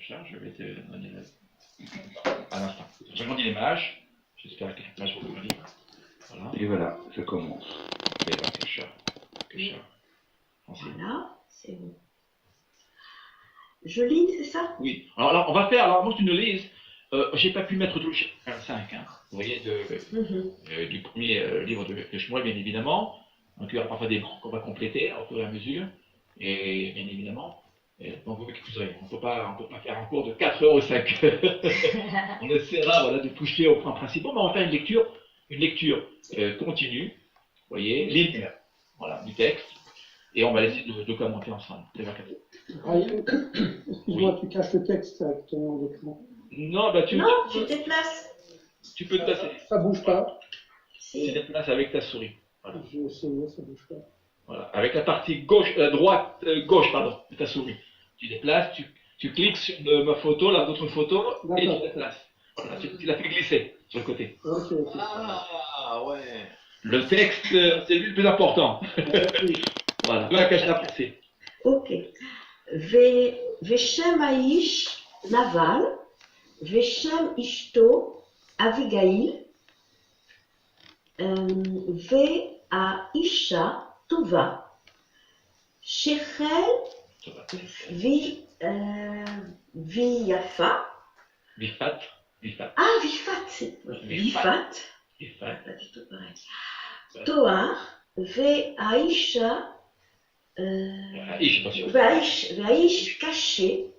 Je vais te donner à l'instant. Je grandis l'image. J'espère que l'image va grandir. Voilà. Et voilà, ça commence. Et voilà, que chat. Voilà, c'est bon. Je lis, c'est ça? Oui. Alors, on va faire, alors, moi, que tu nous lises, j'ai pas pu mettre tout le chapitre 5, hein, vous voyez, du premier livre de Shmuel, bien évidemment. Donc, il y aura parfois des branches qu'on va compléter au fur et à mesure. Et bien évidemment, donc vous m'excuserez, on ne peut pas faire un cours de 4 heures ou 5 heures. On essaiera voilà, de toucher aux points principaux, mais on va faire une lecture continue, vous voyez, linéaire, voilà, du texte. Et on va essayer de commenter ensemble. Excuse-moi, tu caches le texte avec ton écran. Non, bah tu te déplaces. Tu peux te placer. Ça bouge pas. Tu te déplaces avec ta souris. Voilà. J'ai essayé, ça bouge pas. Voilà. Avec la partie gauche, gauche de ta souris. Tu déplaces, tu cliques sur ma photo, l'autre photo, et tu déplaces. Voilà, tu la fais glisser sur le côté. Okay. Ah ouais. Le texte, c'est lui le plus important. Voilà, là que je l'ai passé. Ok. Veshem Aish Naval, Veshem Ishto Avigail, Ve'aisha Tova, Shechel Viyafa. Vifat. Ah, Vifat, c'est Vifat. Pas du tout pareil. Toar, Ve'aisha. Ve'aish caché,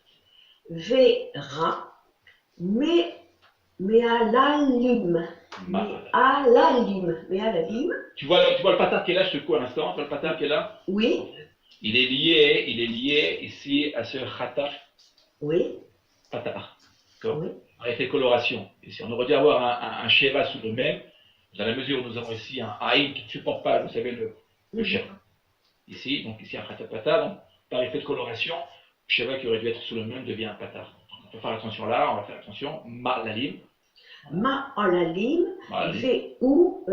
Ve'ra, Me'alalim. Tu vois le patar qui est là, je te coupe à l'instant, tu vois le patar qui est là? Oui. Il est lié ici à ce khatar. Oui. Patar. D'accord. Oui. En effet, coloration. Ici, on aurait dû avoir un sheva sous le même, dans la mesure où nous avons ici un aïn qui ne supporte pas, vous savez, le sheva. Ici, donc ici un khatapata, donc par effet de coloration, le sheva qui aurait dû être sous le même devient un patar. Donc on peut faire attention là, on va faire attention. Ma'lalim. Ma'alalim, Ve'ou.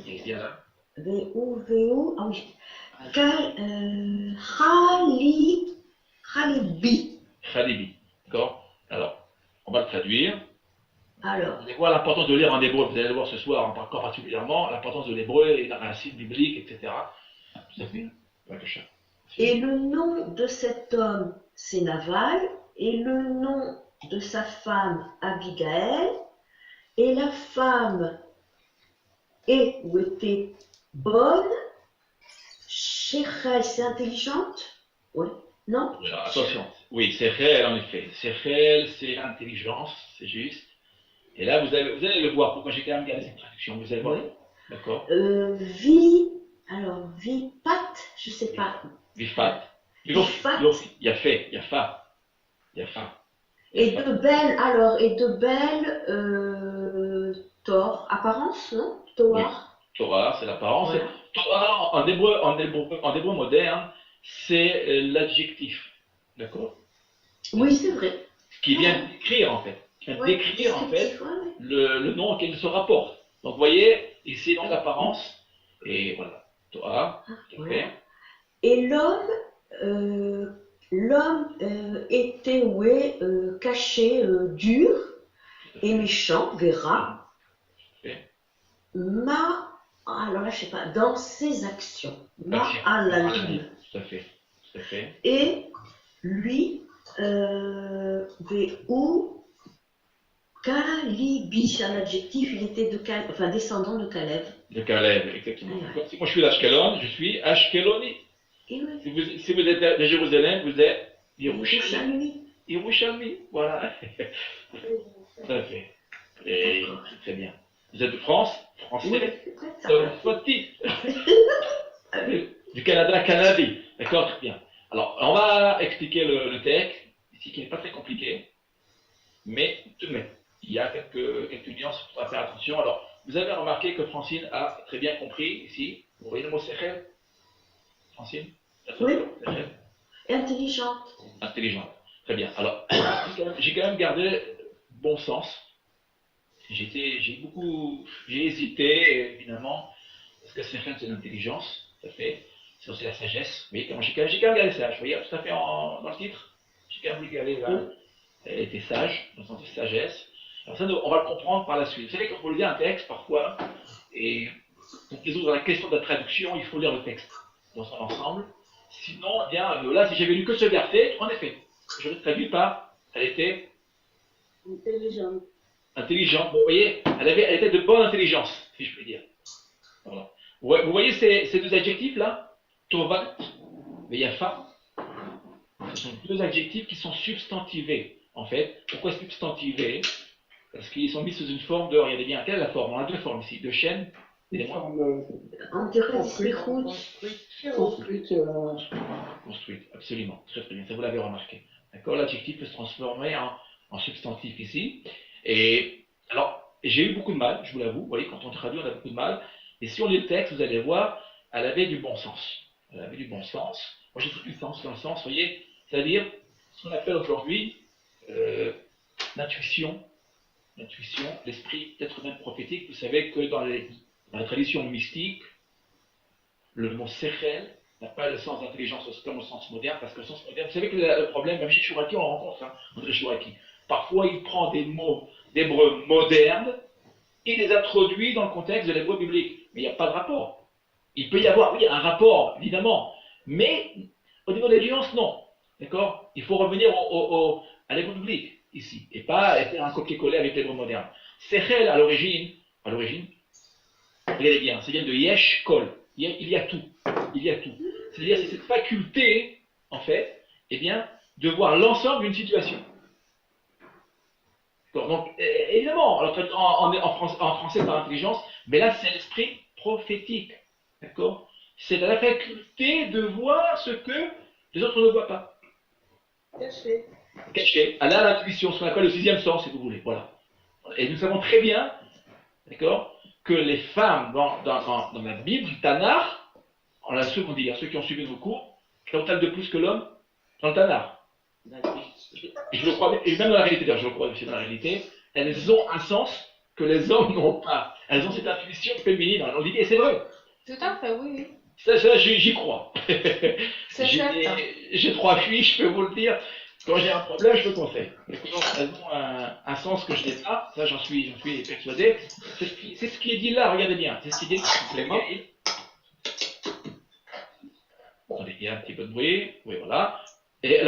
Il est bien là. Ve'ou, ah oui. Khalibi. D'accord? Alors, on va le traduire. Alors. Vous allez voir l'importance de lire en hébreu. Vous allez le voir ce soir, encore particulièrement, l'importance de l'hébreu et la racine biblique, etc. Tout à fait. Et le nom de cet homme, c'est Naval, et le nom de sa femme, Abigail, et la femme était bonne. Shechel, c'est intelligente? Oui. Non? Alors, attention. Oui, Sechel, en effet. Sechel, c'est intelligence, c'est juste. Et là, vous allez le voir. Pourquoi j'ai quand même gardé cette traduction? Vous allez voir. Oui. D'accord. Vipat, je ne sais pas. Vifat. Il y a fait, il y a fa. Et de belle, Thor, apparence, non? Toar. Oui. Torah, c'est l'apparence. Voilà. Torah, en hébreu moderne, c'est l'adjectif. D'accord? Oui, c'est vrai. Qui vient décrire, en fait. Le nom auquel il se rapporte. Donc, vous voyez, ici, dans l'apparence, et voilà. Torah, tout à fait. Et l'homme était caché, dur et méchant, verra. Alors là, je sais pas, dans ses actions. Ma'alalim. Tout à fait. Et lui, Ve'ou Kalibi, c'est un adjectif, il était descendant de Caleb. De Caleb, exactement. Ouais. Si moi je suis d'Ashkelon, je suis Ashkeloni. Oui. Si vous êtes de Jérusalem, vous êtes Yerushalmi. Voilà. Tout à fait. Et c'est très bien. Vous êtes de France? Français? Oui, du Canada, Canadi. D'accord, très bien. Alors, on va expliquer le texte, ici qui n'est pas très compliqué, mais tout de même, il y a quelques nuances, il faudra faire attention. Alors, vous avez remarqué que Francine a très bien compris ici. Vous voyez le mot Sechel? Francine? Oui. Intelligente. Très bien. Alors, j'ai quand même gardé bon sens. J'ai hésité, évidemment, parce que Sechel, c'est l'intelligence, tout à fait. C'est aussi la sagesse. Oui, j'ai quand même gardé ça. Vous voyez tout à fait dans le titre. Abigail, là, elle était sage, dans le sens de sagesse. Alors ça, on va le comprendre par la suite. Vous savez, quand on lit un texte, parfois, et pour résoudre la question de la traduction, il faut lire le texte dans son ensemble. Sinon, eh bien, là, si j'avais lu que ce verset, en effet, j'aurais traduit par, elle était Intelligente. intelligente. Bon, vous voyez, elle était de bonne intelligence, si je puis dire. Voilà. Vous voyez ces deux adjectifs-là, Tovat et Yafa, ce sont deux adjectifs qui sont substantivés, en fait. Pourquoi substantivés? Parce qu'ils sont mis sous une forme de, regardez bien, quelle est la forme? On a deux formes ici, deux chaînes, Une aidez-moi. forme On dirait Construite. construite. Construite, absolument, très très bien, ça vous l'avez remarqué. D'accord, l'adjectif peut se transformer en substantif ici. Et alors, j'ai eu beaucoup de mal, je vous l'avoue, vous voyez, quand on traduit, on a beaucoup de mal. Et si on lit le texte, vous allez voir, elle avait du bon sens. Elle avait du bon sens. Moi, j'ai tout du sens dans le sens, vous voyez, c'est-à-dire ce qu'on appelle aujourd'hui l'intuition, l'esprit peut-être même prophétique. Vous savez que dans la tradition mystique, le mot sechel n'a pas le sens d'intelligence comme au sens moderne, parce que le sens moderne, vous savez que le problème, même chez Chouraki, on rencontre, André Chouraki. Parfois, il prend des mots d'hébreu moderne, il les introduit dans le contexte de l'hébreu biblique. Mais il n'y a pas de rapport. Il peut y avoir, oui, un rapport, évidemment, mais au niveau de l'alliance, non. D'accord? Il faut revenir à l'hébreu biblique, ici, et pas faire un copier-coller avec l'hébreu moderne. Sechel, à l'origine, regardez bien, ça vient de yesh kol. Il y a tout. Il y a tout. C'est-à-dire, c'est cette faculté, en fait, eh bien, de voir l'ensemble d'une situation. Donc, évidemment, en français par intelligence, mais là, c'est l'esprit prophétique. D'accord? C'est la faculté de voir ce que les autres ne voient pas. Caché. Caché. Elle a l'intuition, ce qu'on appelle le sixième sens, si vous voulez. Voilà. Et nous savons très bien, d'accord, que les femmes dans la Bible, du Tanakh, on a ceux qui ont suivi nos cours, total de plus que l'homme dans le Tanakh. Et je le crois, et même dans la réalité, d'ailleurs, je le crois aussi dans la réalité, elles ont un sens que les hommes n'ont pas. Elles ont cette intuition féminine. On dit, et c'est vrai. Tout à fait, oui. Ça, j'y crois. C'est certain. J'ai 3 filles, je peux vous le dire. Quand j'ai un problème, je le conseille. Elles ont un sens que je n'ai pas. Ça, j'en suis persuadé. C'est ce qui est dit là, regardez bien. C'est ce qui est dit complément. Attendez, il y a un petit peu de bruit. Oui, voilà. Et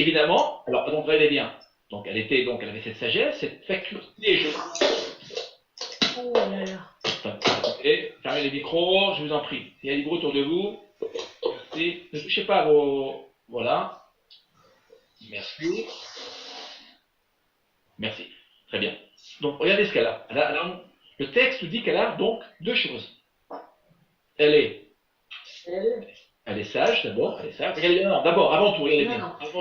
évidemment, donc regardez bien. Donc elle avait cette sagesse, cette faculté. Oh là là. Attendez, fermez les micros, je vous en prie. S'il y a du bruit autour de vous, merci. Ne touchez pas à vos. Voilà. Merci. Merci. Très bien. Donc regardez ce qu'elle a. Le texte dit qu'elle a donc 2 choses. Elle est sage d'abord, elle est sage. Regardez, non, d'abord, avant tout, regardez bien. Elle est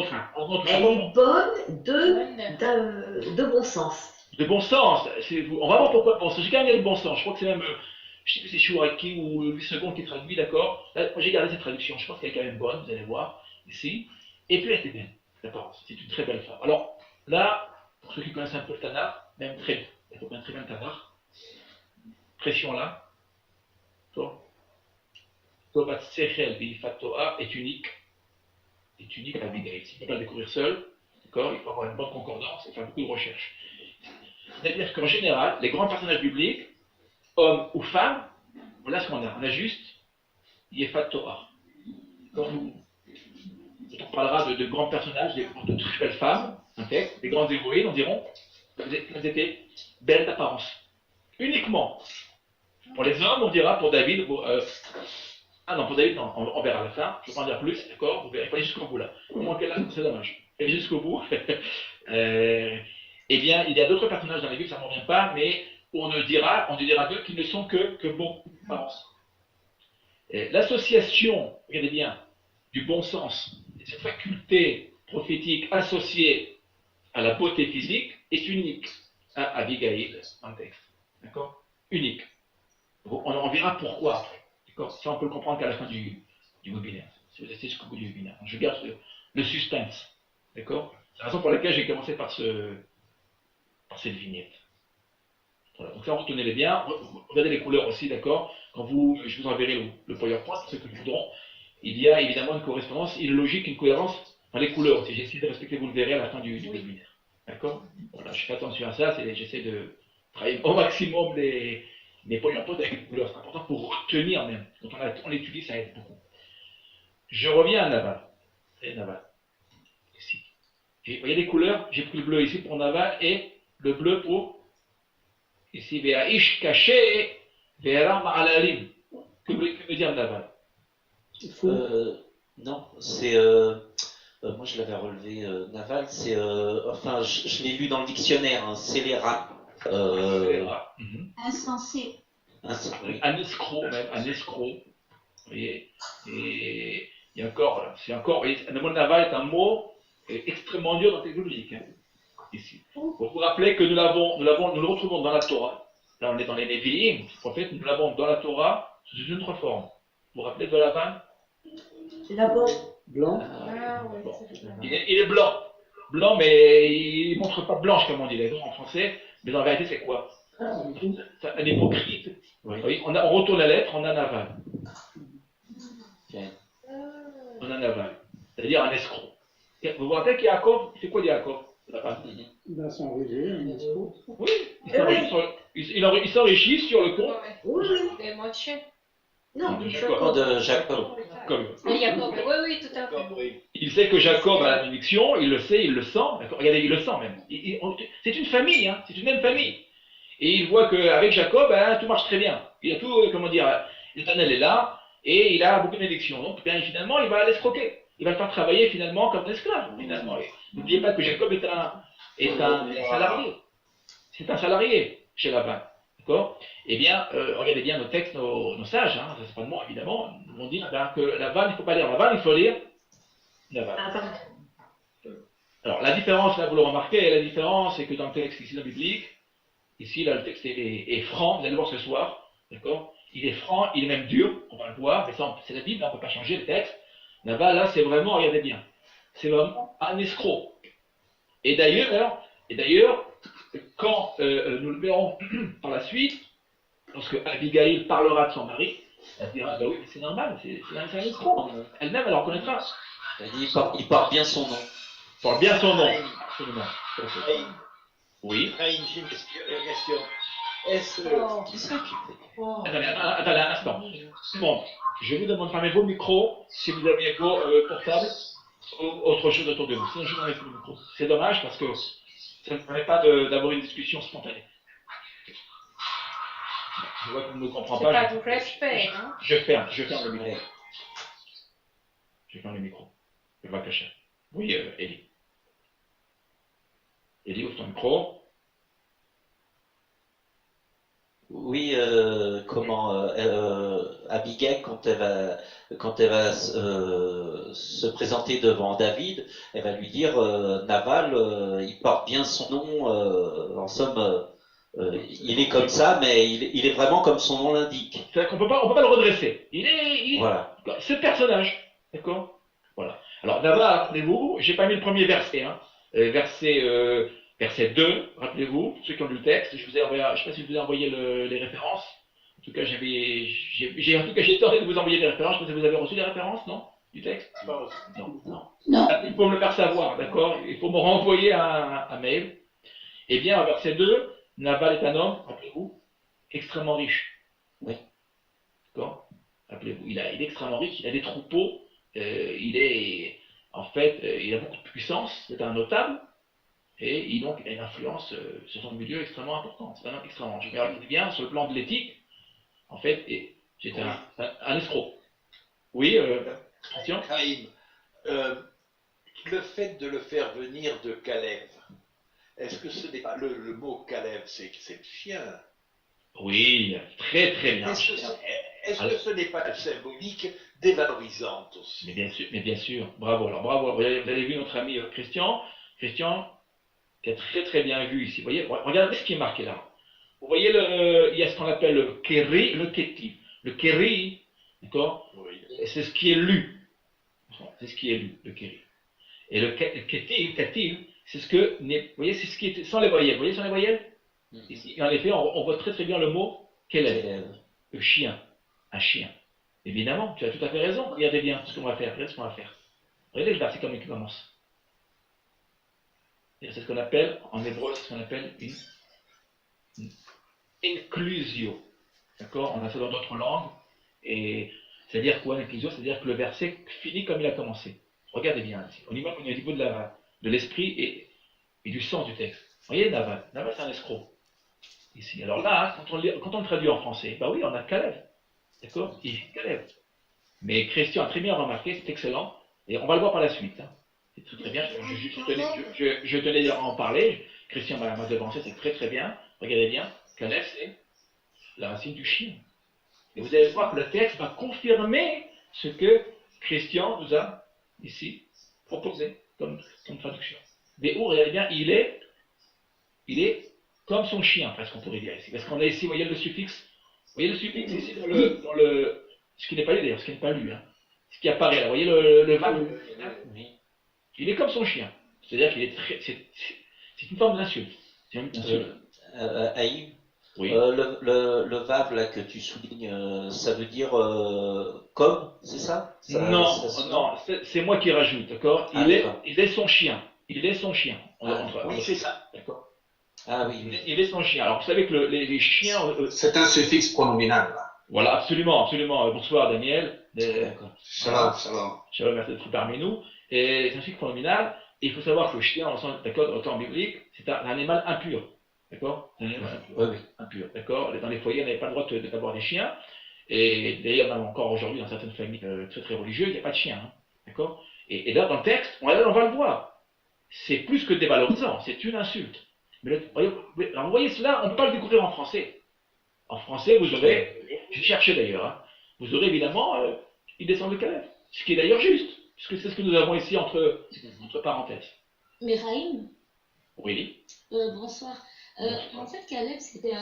bonne de bon sens. De bon sens. On va voir pourquoi bon sens. J'ai quand même gardé le bon sens. Je crois que c'est même, je sais plus si c'est Chouraki ou Louis II qui traduit, d'accord. Là, j'ai gardé cette traduction. Je pense qu'elle est quand même bonne, vous allez voir, ici. Et puis elle était belle, d'apparence. C'est une très belle femme. Alors, là, pour ceux qui connaissent un peu le Tanakh, même très bien. Elle faut bien très bien le Tanakh. Pression là. Tovat Sechel Beifat Toa est unique. Est unique à Abigail. Il ne faut pas le découvrir seul. D'accord? Il faut avoir une bonne concordance et faire beaucoup de recherches. C'est-à-dire qu'en général, les grands personnages bibliques, hommes ou femmes, voilà ce qu'on a. On a juste Yefat Torah. Quand on parlera de grands personnages, de très belles femmes, des grandes héroïnes, on dira qu'elles étaient belles d'apparence. Uniquement. Pour les hommes, on dira pour David, pour David, non, on verra à la fin, je ne vais pas en dire plus, d'accord? Vous verrez, il faut aller jusqu'au bout là. Au moins là, c'est dommage. Et jusqu'au bout. Eh bien, il y a d'autres personnages dans la Bible, ça ne m'en revient pas, mais on ne dira d'eux qu'ils ne sont que bons d'apparence. L'association, regardez bien, du bon sens, et cette faculté prophétique associée à la beauté physique est unique à Abigail dans le texte. D'accord? Unique. On verra pourquoi après. D'accord? Ça, on peut le comprendre qu'à la fin du webinaire. Si vous restez jusqu'au bout du webinaire. Je garde le suspense. D'accord? C'est la raison pour laquelle j'ai commencé par cette vignette. Voilà. Donc ça, retenez-les bien. Regardez les couleurs aussi, d'accord? Je vous enverrai le PowerPoint, pour ceux qui le voudront. Il y a évidemment une correspondance, une logique, une cohérence dans les couleurs aussi. J'essaie de respecter, vous le verrez à la fin du Oui. webinaire. D'accord? Voilà, je fais attention à ça, j'essaie de travailler au maximum les polyampodes avec les couleurs. C'est important pour retenir même. Quand on l'étudie, ça aide beaucoup. Je reviens à Naval. Et Naval. Ici. Vous voyez les couleurs? J'ai pris le bleu ici pour Naval et le bleu pour ici. Ve'aish caché, ve'era ma'alalim. Que veut dire Naval? Il faut. Non, c'est. Moi, je l'avais relevé, Naval, c'est. Enfin, je l'ai lu dans le dictionnaire, hein, scélérat. Insensé. Oui. Un escroc même, un escroc. Vous voyez? Et il y a encore, c'est encore, vous voyez, le mot Naval est un mot extrêmement dur dans la théologie, hein, ici. Vous vous rappelez que nous le retrouvons dans la Torah. Là, on est dans les Névi'im, prophètes, nous l'avons dans la Torah sous une autre forme. Vous vous rappelez de Lavan? Laban, Blanc. Ah ouais, Bon. c'est ça. Il est blanc. Blanc, mais il ne montre pas blanche, comme on dit les gens en français. Mais en vérité, c'est quoi? C'est un hypocrite. Oui. Oui, on retourne la lettre, on a Naval. Bien. On a Naval. C'est-à-dire un escroc. Vous vous rappelez qu'Yaakov, c'est quoi Yaakov? Il va s'enrichir, un escroc. Oui, il s'enrichit sur le compte. Ouais. oui, oui. Des moitiés. Non, de Oh, de Jacob. Comme- Ah, Jacob, oui, oui, tout à fait. Oui. Il sait que Jacob a la bénédiction, il le sait, il le sent. D'accord. Regardez, il le sent même. C'est une famille, hein, c'est une même famille. Et il voit qu'avec Jacob, hein, tout marche très bien. Il a tout, comment dire, l'Éternel est là, et il a beaucoup de bénédictions. Donc, bien, finalement, il va l'escroquer. Il va le faire travailler finalement comme un esclave, finalement. Et n'oubliez pas que Jacob est un salarié. C'est un salarié chez Laban. D'accord? Eh bien, regardez bien nos textes, nos sages, hein, ça c'est pas de moi évidemment, nous vont dire ben, que Laban, il ne faut pas lire Laban, il faut lire Laban. Ah, pardon. Alors, la différence, là, vous le remarquez, la différence, c'est que dans le texte ici, dans le biblique, ici, là, le texte est franc, vous allez le voir ce soir, d'accord? Il est franc, il est même dur, on va le voir, mais ça, c'est la Bible, on ne peut pas changer le texte. Là-bas, là, c'est vraiment, regardez bien, c'est vraiment un escroc. Et d'ailleurs, quand nous le verrons par la suite, lorsque Abigail parlera de son mari, elle dira, bah oui, mais c'est normal, c'est un escroc. Elle-même, elle en reconnaîtra. Il dit, il porte bien son nom. Porte bien son nom. Absolument. Oui. Raïm, j'ai une question. Est-ce Oh. Qui c'est qui fait? Oh. Attendez un instant. Bon, je vous demande de fermer vos micros si vous avez vos portables ou autre chose autour de vous. Sinon, je n'en ai plus le micro. C'est dommage parce que ça ne permet pas d'avoir une discussion spontanée. Je vois qu'on ne me comprend C'est pas. pas du respect, hein? Je ferme le micro. Ouais. Je ferme le micro. Je vais cacher. Oui, Elie. Elie, ouvre ton micro. Oui, Abigail, quand elle va se présenter devant David, elle va lui dire, Naval, il porte bien son nom, en somme, il est comme ça, mais il est vraiment comme son nom l'indique. C'est-à-dire qu'on peut pas le redresser. Il est Voilà. ce personnage. D'accord? Voilà. Alors, d'abord, rappelez-vous, j'ai pas mis le premier verset, hein. Verset 2, rappelez-vous, ceux qui ont lu le texte, je sais pas si je vous ai envoyé les références. En tout cas, j'ai tenté de vous envoyer les références. Je sais pas si vous avez reçu les références, non? Du texte? Non. Il faut me le faire savoir, d'accord? Il faut me renvoyer un mail. Eh bien, verset 2, Naval est un homme, rappelez-vous, extrêmement riche. Oui. D'accord? Rappelez-vous, il est extrêmement riche, il a des troupeaux, il a beaucoup de puissance, c'est un notable. Et il a une influence sur son milieu extrêmement importante. C'est un homme extrêmement. Je regarde bien sur le plan de l'éthique, en fait, c'est un escroc. Oui, attention. Raïm, le fait de le faire venir de Caleb, est-ce que ce n'est pas le mot Caleb, c'est le chien? Oui, très très bien. Est-ce que ce n'est pas une symbolique dévalorisante aussi? Mais bien sûr, bravo. Alors bravo, vous avez vu notre ami Christian qui a très très bien vu ici. Vous voyez, regardez ce qui est marqué là. Vous voyez, il y a ce qu'on appelle le kéri, le kéti. Le kéri, d'accord, Oui. c'est ce qui est lu. C'est ce qui est lu, le kéri. Et le kéti, c'est ce que, vous voyez, c'est ce qui est sans les voyelles. Vous voyez sans les voyelles? Ici, en effet, on voit très très bien le mot kélève, le chien, un chien. Évidemment, tu as tout à fait raison. Regardez bien ce qu'on va faire. Regardez ce qu'on va faire. Regardez le verset comme il commence. C'est ce qu'on appelle, en hébreu, c'est ce qu'on appelle une inclusio. D'accord? On a ça dans d'autres langues. Et c'est-à-dire quoi, l'inclusio? C'est-à-dire que le verset finit comme il a commencé. Regardez bien ici. On y va au niveau de l'esprit et du sens du texte. Voyez Naval. Naval, c'est un escroc. Ici. Alors là, quand on le traduit en français, bah oui, on a Caleb. D'accord? Il est Caleb. Mais Christian a très bien remarqué, c'est excellent. Et on va le voir par la suite. Hein. C'est très, très bien. Je tenais à en parler. Christian m'a devancé, c'est très très bien. Regardez bien. Caleb, c'est la racine du chien. Et vous allez voir que le texte va confirmer ce que Christian nous a ici proposé comme traduction. Béour, regardez bien, il est comme son chien, presque on pourrait dire ici. Parce qu'on a ici, vous voyez le suffixe. Vous voyez le suffixe ici dans le ce qui n'est pas lu d'ailleurs, ce qui n'est pas lu. Hein. Ce qui apparaît là, vous voyez le vague. Oui. Il est comme son chien. C'est-à-dire qu'il est très. C'est une forme d'insulte. C'est une insulte. Haïm, Oui. le vav là que tu soulignes, ça veut dire comme, c'est ça? Non, c'est moi qui rajoute, d'accord? Il est son chien. Il est son chien. Oui, c'est ça. D'accord. Ah oui. Il est son chien. Alors vous savez que les chiens. C'est un suffixe pronominal. Là. Voilà, absolument, absolument. Bonsoir Daniel. D'accord. Shalom, shalom. Shalom, merci d'être parmi nous. Et c'est un suffixe pronominal. Et il faut savoir que le chien, d'accord, au temps biblique, c'est un animal impur. D'accord? C'est un animal impur. Oui, oui. Impur, d'accord? Dans les foyers, on n'avait pas le droit d'avoir des chiens. Et d'ailleurs, même encore aujourd'hui, dans certaines familles très très religieuses, il n'y a pas de chien. Hein, d'accord? Et là, dans le texte, on va le voir. C'est plus que dévalorisant, c'est une insulte. Mais vous voyez cela, on ne peut pas le découvrir en français. En français, vous aurez, j'ai cherché d'ailleurs, hein, vous aurez évidemment, il descend de Caleb. Ce qui est d'ailleurs juste, puisque c'est ce que nous avons ici entre parenthèses. Mais Raïm, Oui. bonsoir. En fait, Caleb, c'était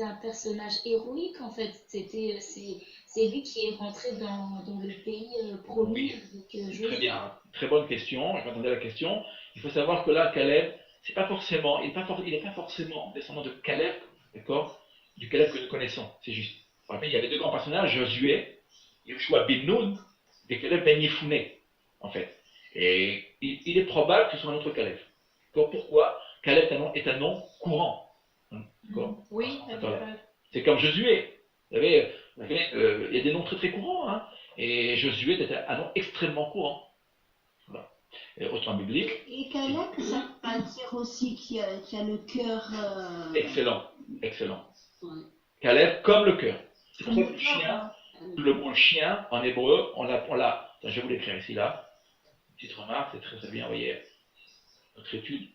un personnage héroïque, en fait. C'est lui qui est rentré dans le pays promis. Oui. Très bien. Très bonne question. Je m'attendais à la question. Il faut savoir que là, Caleb, c'est pas forcément, il n'est pas forcément descendant de Caleb, d'accord, du Caleb que nous connaissons. C'est juste. Il y avait deux grands personnages, Josué, Yoshua bin Nun, et Caleb ben Yefouné, en fait. Et il est probable que ce soit un autre Caleb. Pourquoi? Caleb est un nom courant. Oui, c'est comme Josué. Vous savez, il y a des noms très très courants. Hein, et Josué était un nom extrêmement courant. Voilà. Au temps biblique. Et Caleb, ça veut dire aussi qu'il a le cœur. Excellent, excellent. Ouais. Caleb comme le cœur. C'est pour ça que le mot chien, en hébreu, on l'a. Je vais vous l'écrire ici, là. Une petite remarque, c'est très très bien, vous voyez, notre étude.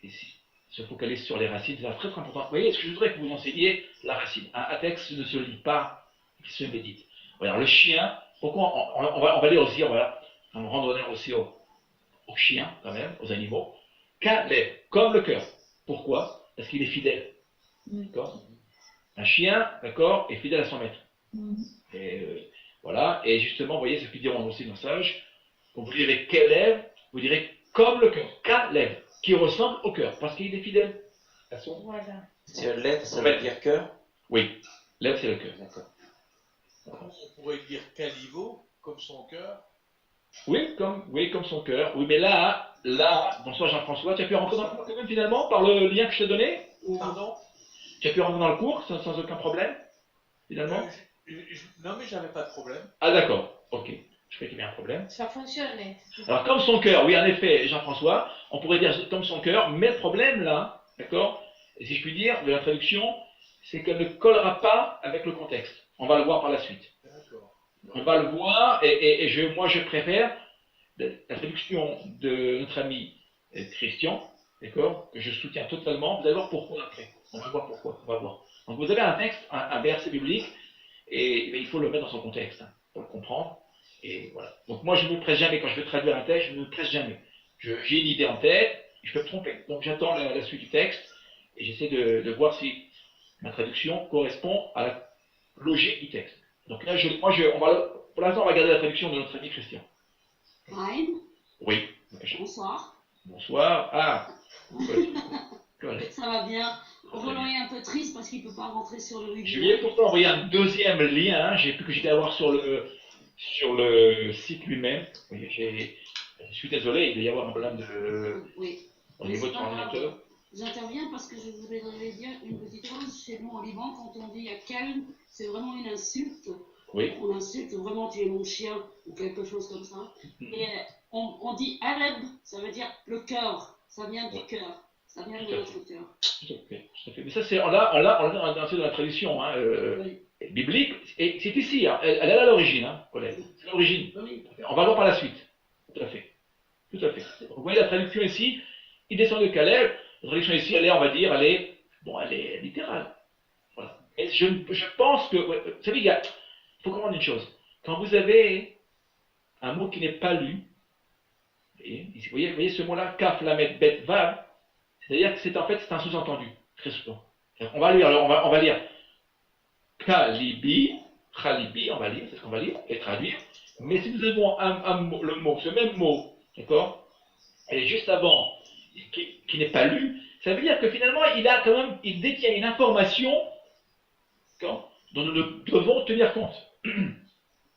Ici, se focalise sur les racines, c'est très très important. Vous voyez, ce que je voudrais que vous enseigniez, la racine. Un texte ne se lit pas, il se médite. Alors, le chien, pourquoi on va aller aussi, on va rendre honneur aussi aux chiens, quand même, aux animaux. Caleb, comme le cœur. Pourquoi? Parce qu'il est fidèle. D'accord? Un chien, d'accord, est fidèle à son maître. Et voilà, et justement, vous voyez ce qu'ils diront aussi nos sages. Quand vous direz Caleb, vous direz comme le cœur. Caleb, qui ressemble au cœur, parce qu'il est fidèle à son. Voilà. C'est lève, ça veut dire cœur? Oui, lève, c'est le cœur. D'accord. On pourrait dire Calivo, comme son cœur. Oui, comme son cœur. Oui, mais là, bonsoir Jean-François, tu as pu rentrer dans le cours quand même finalement, par le lien que je t'ai donné? Pardon? Tu as pu rentrer dans le cours sans aucun problème, finalement? Non, mais j'avais pas de problème. Ah d'accord, ok. Je croyais qu'il y avait un problème. Ça fonctionnait. Alors comme son cœur, oui en effet, Jean-François, on pourrait dire comme son cœur, mais le problème là, d'accord, et si je puis dire, de la traduction, c'est qu'elle ne collera pas avec le contexte. On va le voir par la suite. D'accord. On va le voir, et moi je préfère la traduction de notre ami Christian, d'accord, que je soutiens totalement. Vous allez voir pourquoi après. On va voir pourquoi, on va voir. Donc vous avez un texte, un verset biblique, et il faut le mettre dans son contexte, hein, pour le comprendre. Et voilà. Donc moi je ne me presse jamais, quand je veux traduire un texte, je ne me presse jamais. J'ai une idée en tête, je peux me tromper. Donc j'attends la suite du texte, et j'essaie de voir si ma traduction correspond à la logique du texte. Donc là, pour l'instant, on va garder la traduction de notre ami Christian. Raïm, Oui. bonsoir. Bonsoir. Ah. Ça va bien. Roland est un peu triste parce qu'il ne peut pas rentrer sur le Je lui ai pourtant envoyé un deuxième lien. J'ai plus que j'étais à voir sur sur le site lui-même. Oui, je suis désolé, il doit y avoir un problème Oui. au niveau de ton ordinateur. J'interviens parce que je voulais dire une petite chose. Chez nous, au Liban, quand on dit calme, c'est vraiment une insulte. Oui. On insulte vraiment tu es mon chien ou quelque chose comme ça. Et on dit Aleb, ça veut dire le cœur. Ça vient du cœur. Ça vient de notre cœur. Tout à fait. Mais ça, c'est, on l'a dans la tradition biblique. Et c'est ici, hein, elle est là à l'origine, hein, collègue. C'est l'origine. Oui. On va voir par la suite. Tout à fait. Tout à fait. Vous voyez la traduction ici, il descend de Caleb. La traduction ici, elle est, on va dire, elle est littérale. Voilà. Et je pense que, vous savez, il faut comprendre une chose. Quand vous avez un mot qui n'est pas lu, vous voyez ce mot-là, kaf, lamed, bet, vav, c'est-à-dire que c'est un sous-entendu, très souvent. On va lire, alors on va lire Kalibi, Khalibi, on va lire, c'est ce qu'on va lire, et traduire. Mais si nous avons le mot, ce même mot, d'accord, et juste avant, qui n'est pas lu, ça veut dire que finalement, il détient une information dont nous devons tenir compte.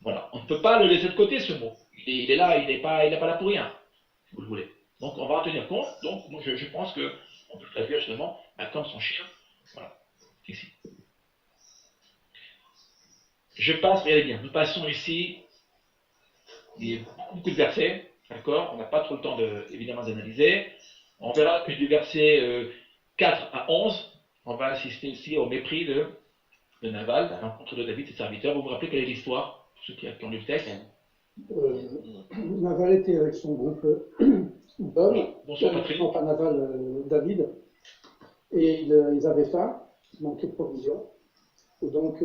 Voilà, on ne peut pas le laisser de côté, ce mot. Il est là, il n'est pas là pour rien, si vous le voulez. Donc on va en tenir compte. Donc moi, je pense qu'on peut le traduire justement comme son chien. Voilà, ici. Je passe, regardez bien, nous passons ici, il y a beaucoup de versets, d'accord, on n'a pas trop le temps évidemment d'analyser. On verra que du verset 4 à 11, on va assister ici au mépris de Nabal, à l'encontre de David, ses serviteurs. Vous vous rappelez quelle est l'histoire, pour ceux qui ont lu le texte? Naval était avec son groupe d'hommes, bonsoir Patrick. non pas Naval, David, et ils avaient faim, ils manquaient de provisions. Et donc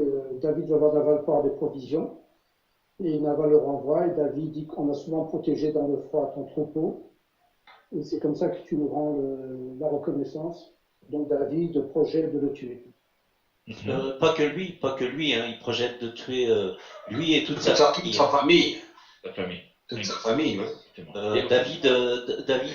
David va voir Naval pour avoir des provisions, et Naval le renvoie, et David dit qu'on a souvent protégé dans le froid ton troupeau, et c'est comme ça que tu nous rends la reconnaissance. Donc David projette de le tuer. Pas que lui, hein, il projette de tuer lui et toute sa famille. Toute sa famille. Sa famille. Toute sa famille, oui. David.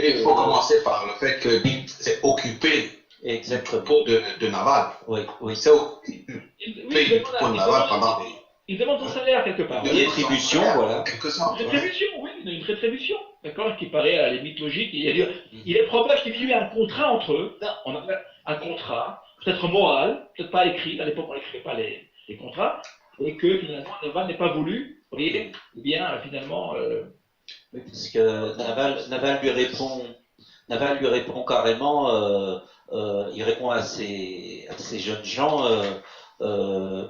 Et il faut commencer par le fait que David s'est occupé du troupeau de Naval. Oui. Il s'est occupé du troupeau de Naval pendant des... Il demande son salaire quelque part. Une rétribution, voilà. Quelque sorte. Une rétribution, oui, une rétribution, d'accord, qui paraît à la limite logique. Il est probable qu'il y ait un contrat entre eux. On a un contrat, peut-être moral, peut-être pas écrit. À l'époque, on n'écrivait pas les contrats, et que finalement Naval n'est pas voulu. Vous voyez, eh bien finalement. Parce que Naval lui répond carrément. Il répond à ces jeunes gens.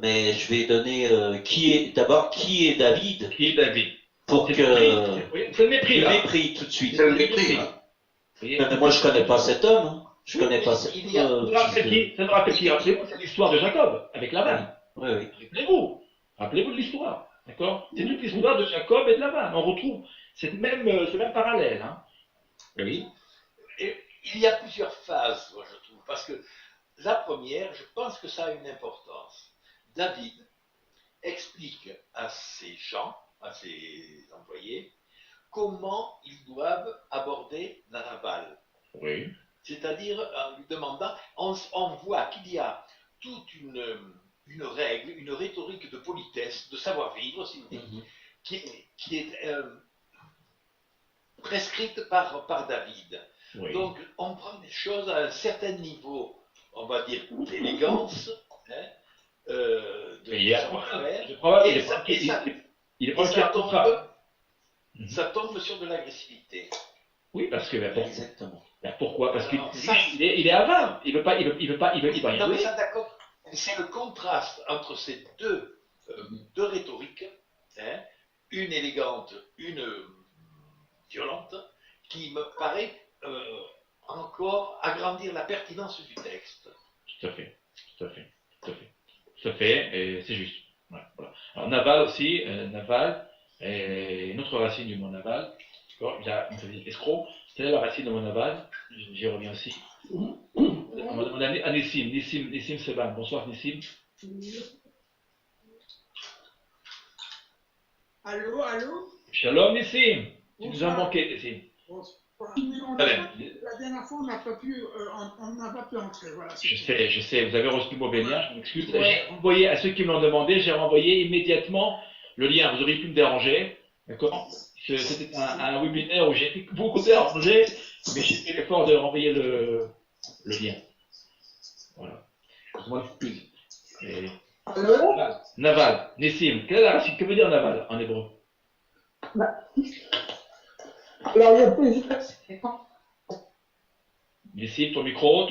Mais je vais donner qui est David. Qui est David. Pour que. C'est le mépris. Le mépris tout de suite. C'est le mépris. Mais moi je connais pas cet homme. Hein. Je connais pas cet homme. Ça me rappelle qui, rappelez-vous, c'est l'histoire de Jacob avec Laban. Oui. Rappelez-vous de l'histoire. D'accord. C'est toute l'histoire de Jacob et de Laban. On retrouve ce même parallèle. Hein. Oui. Et il y a plusieurs phases, moi, je trouve, parce que la première, je pense que ça a une importance. David explique à ses gens, à ses employés, comment ils doivent aborder Nabal. Oui. C'est-à-dire en lui demandant, on voit qu'il y a toute une règle, une rhétorique de politesse, de savoir-vivre, si vous voulez, qui est prescrite par David. Oui. Donc, on prend des choses à un certain niveau, on va dire, d'élégance, de savoir-faire, ça tombe sur de l'agressivité. Oui, parce que Exactement. Pourquoi? Parce qu'il est avare. Il veut pas rien Non, mais donner. ça, d'accord. C'est le contraste entre ces deux rhétoriques, une élégante, une violente, qui me paraît encore agrandir la pertinence du texte. Tout à fait, et c'est juste. Ouais, voilà. Alors Naval aussi, Naval est une autre racine du mot Naval. Il a une escroc, c'est la racine de mon Naval, j'y reviens aussi. On va demander à Nissim Seban. Bonsoir Nissim. Allô? Shalom Nissim. Tu nous as manqué Nissim. La dernière fois, on n'a pas pu entrer. Voilà, je sais, vous avez reçu le mot bénien, je m'excuse. J'ai renvoyé à ceux qui me l'ont demandé, j'ai renvoyé immédiatement le lien, vous auriez pu me déranger, d'accord? C'était un webinaire où j'ai été beaucoup dérangé, mais j'ai fait l'effort de renvoyer le lien. Voilà. Je m'en excuse. Alors, Naval, Nessim, quelle est la racine? Que veut dire naval en hébreu? alors il y a plusieurs. Nessim, ton micro.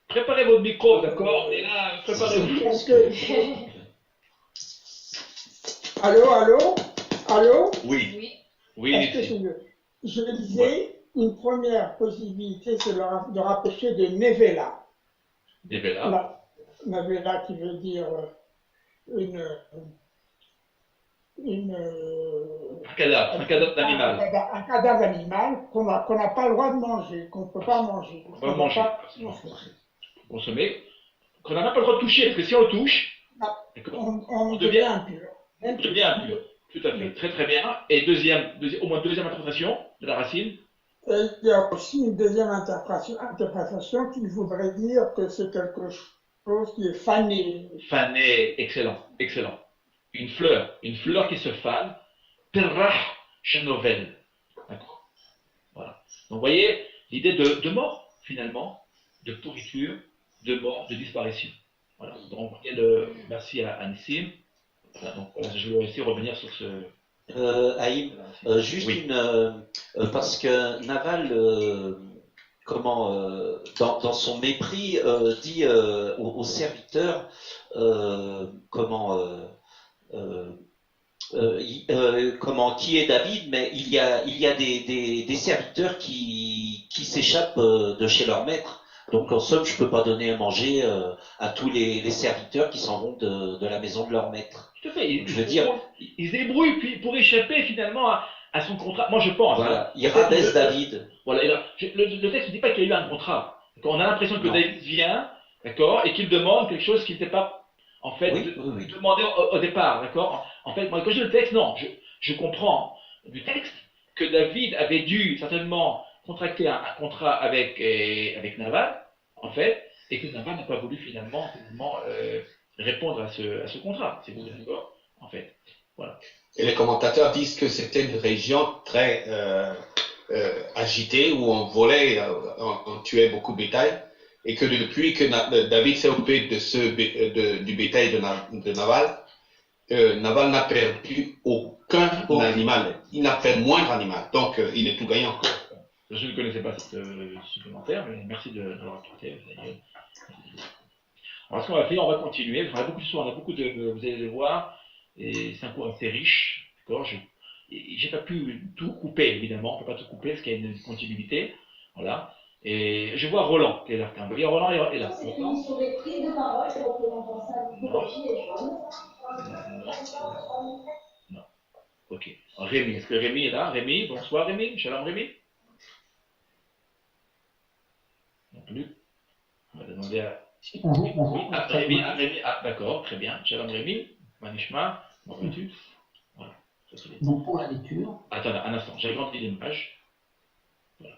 Préparez votre micro, d'accord? Et là, préparez-vous. Parce que. Allô? Oui. Oui, Est-ce que Nessim. c'est mieux? Je disais, une première possibilité, c'est de rapprocher de Nevela. Nevela. Nevela qui veut dire Un cadavre d'animal. un cadavre animal qu'on n'a pas le droit de manger, qu'on ne peut pas manger. On va manger. Consommer. Qu'on n'a même pas le droit de toucher, parce que si on le touche, on devient impur. On devient impur. Tout à fait. Très très bien. Et au moins deuxième interprétation de la racine. Et il y a aussi une deuxième interprétation qui voudrait dire que c'est quelque chose qui est fané. Fané, excellent. Une fleur qui se fane. Perrah chenovel. D'accord. Voilà. Donc vous voyez l'idée de mort, finalement, de pourriture, de mort, de disparition. Voilà. Donc merci à Nissim. Voilà, donc je vais aussi revenir sur ce. Haïm, juste oui. parce que Naval, dans son mépris, dit aux serviteurs, qui est David, mais il y a des serviteurs qui s'échappent de chez leur maître. Donc en somme, je peux pas donner à manger à tous les serviteurs qui s'en vont de la maison de leur maître. Tout à fait. Je veux dire, il se débrouille pour échapper finalement à son contrat. Moi je pense. Voilà, il rabaisse David. Voilà, le texte ne dit pas qu'il y a eu un contrat. On a l'impression que David vient, d'accord, et qu'il demande quelque chose qui n'était pas en fait demandé au départ, d'accord. En fait, moi quand je lis le texte, non, je comprends du texte que David avait dû certainement contracter un contrat avec Naval, en fait, et que Naval n'a pas voulu finalement répondre à ce contrat. C'est vous d'accord, en fait. Voilà. Et les commentateurs disent que c'était une région très agitée où on volait, on tuait beaucoup de bétail, et que depuis que David s'est occupé du bétail de Naval, Naval n'a perdu aucun animal. Il n'a fait moindre animal, donc il est tout gagnant. Je ne connaissais pas ce supplémentaire, mais merci de l'avoir apporté. Alors, ce qu'on va faire, on va continuer. On a beaucoup de choses, on a beaucoup de. Vous allez le voir, et c'est un cours assez riche. D'accord. J'ai pas pu tout couper, évidemment. On ne peut pas tout couper parce qu'il y a une continuité. Voilà. Et je vois Roland qui est là. Vous voyez, Roland est là. C'est fini sur les prises de parole, c'est représentant ça. Non. Ok. Rémi, est-ce que Rémi est là? Rémi, bonsoir Rémi. Shalom Rémi. Donc Luc, on va demander à. Oui, Rémi, d'accord, très bien. Shalom Rémi, Manishma, comment vas-tu? Voilà. Donc pour la lecture. Attends, un instant, j'ai agrandi l'image. Voilà.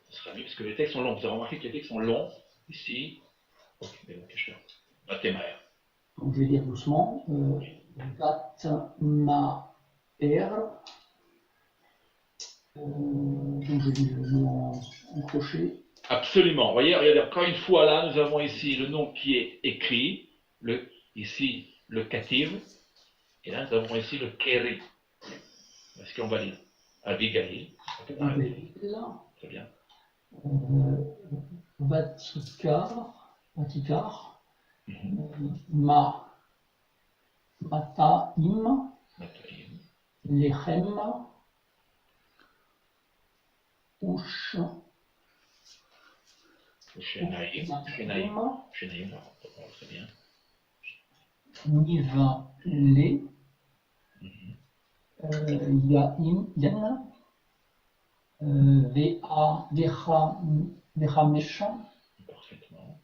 Ce sera mieux parce que les textes sont longs. Vous avez remarqué que les textes sont longs ici. Ok, mais bon, qu'est-ce que je fais? Mathémaire. Donc je vais dire doucement. Gat ma er. Donc je lis le nom en crochet. Absolument. Vous voyez, regardez, encore une fois là, nous avons ici le nom qui est écrit, ici le kativ, et là nous avons ici le keri. Est-ce qu'on va lire? Abigail. Très bien. Vatikar, Mataim, Lechem, Ush, Shenaïm, très bien. Niva, Le, Yaim, Yan, Vecha, Parfaitement.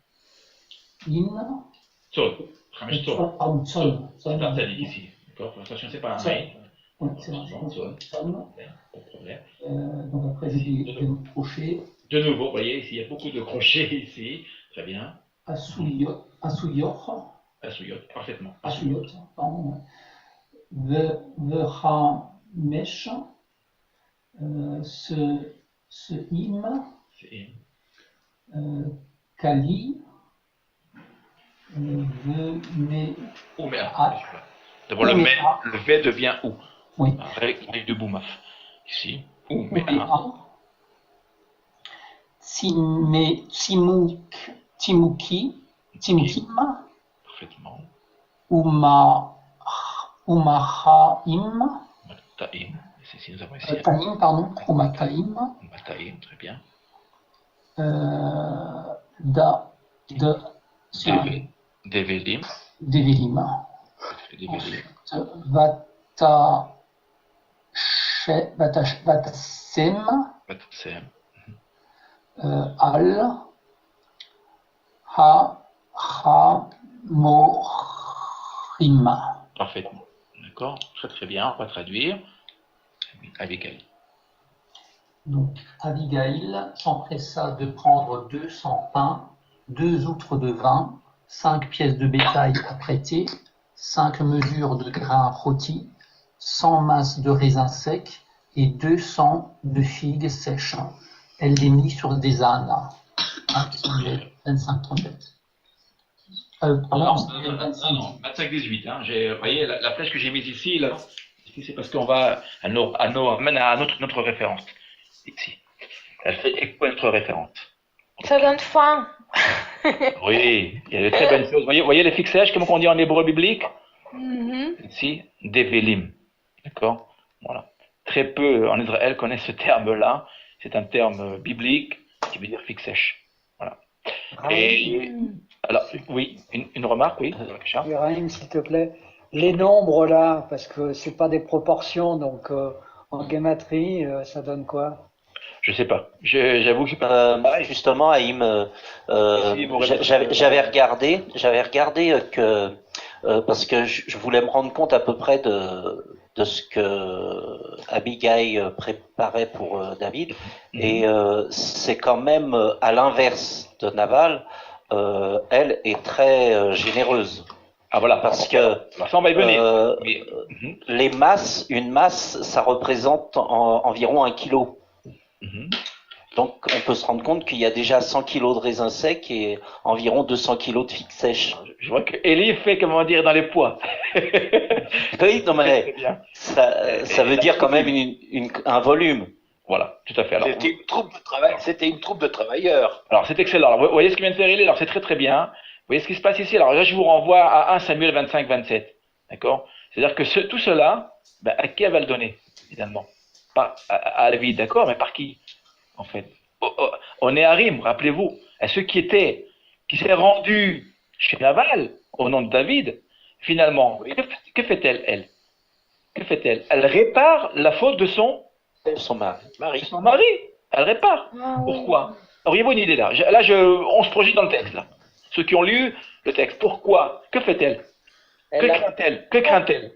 In, Sol, Ramesh Sol. Sol. C'est un sadique ici. D'accord. Attention, c'est pas un mail. Oui, c'est vrai. Sol. Pas de problème. Donc après, j'ai des crochets. De nouveau, vous voyez, ici, il y a beaucoup de crochets ici. Très bien. Asouyor. Asuyot, parfaitement. Asuyot, pardon. Vechamesh, ce hymne, Kali, D'abord, le V devient ou. Oui. Règle de Boumaf. Ici. Ou, Timukim. Parfaitement. Umahaim. Taim. C'est nous avons ici. Taim, pardon. Umataim. Taim, très bien. Develim. Develim. Vatasem. Al. Hamorim. Parfaitement. D'accord. Très très bien. On va traduire. Abigail. Donc, Abigail s'empressa de prendre 200 pains, 2 outres de vin, 5 pièces de bétail à prêter, 5 mesures de grains rôtis, 100 masses de raisins secs et 200 de figues sèches. Elle les mit sur des ânes. 25 trompettes. Non, 25-18. Hein. Vous voyez, la flèche que j'ai mise ici, là, c'est parce qu'on va amène à notre référence. Ici. Elle fait écho à notre référence. Ça donne faim. Oui, il y a de très bonnes choses. Vous voyez les fixages, comme on dit en hébreu biblique? Ici, develim. D'accord? Voilà. Très peu en Israël connaissent ce terme-là. C'est un terme biblique qui veut dire fixèche. Voilà. Et alors, oui, une remarque, oui. Ibrahim, s'il te plaît. Les nombres là, parce que c'est pas des proportions, donc en guématrie, ça donne quoi? Je sais pas. J'avoue que je sais pas. Justement, Haïm, j'avais regardé que parce que je voulais me rendre compte à peu près de ce que Abigail préparait pour David, et c'est quand même à l'inverse de Naval. Elle est très généreuse. Ah voilà. Parce que ça, on va y venir. les masses, une masse, ça représente environ 1 kilo. Donc on peut se rendre compte qu'il y a déjà 100 kilos de raisins secs et environ 200 kilos de figues sèches. Je vois que Elie fait, comment dire, dans les poids. Oui, non mais ça veut dire quand même un volume. Voilà, tout à fait. C'était une troupe de travail, c'était une troupe de travailleurs. Alors c'est excellent. Alors, vous voyez ce qu'il vient de faire Elie, alors c'est très très bien. Vous voyez ce qui se passe ici. Alors là, je vous renvoie à 1 Samuel 25-27. D'accord? C'est-à-dire que tout cela, à qui elle va le donner, finalement? Pas à David, d'accord, mais par qui, en fait? On est à Rim, rappelez-vous. À ceux qui s'est rendu chez Naval, au nom de David, finalement, que fait-elle, elle? Que fait-elle? Elle répare la faute de son mari. Son mari, elle répare. Pourquoi? Auriez-vous une idée là? On se projette dans le texte, là. Ceux qui ont lu le texte, pourquoi? Que fait-elle? Que craint-elle? Que craint-elle?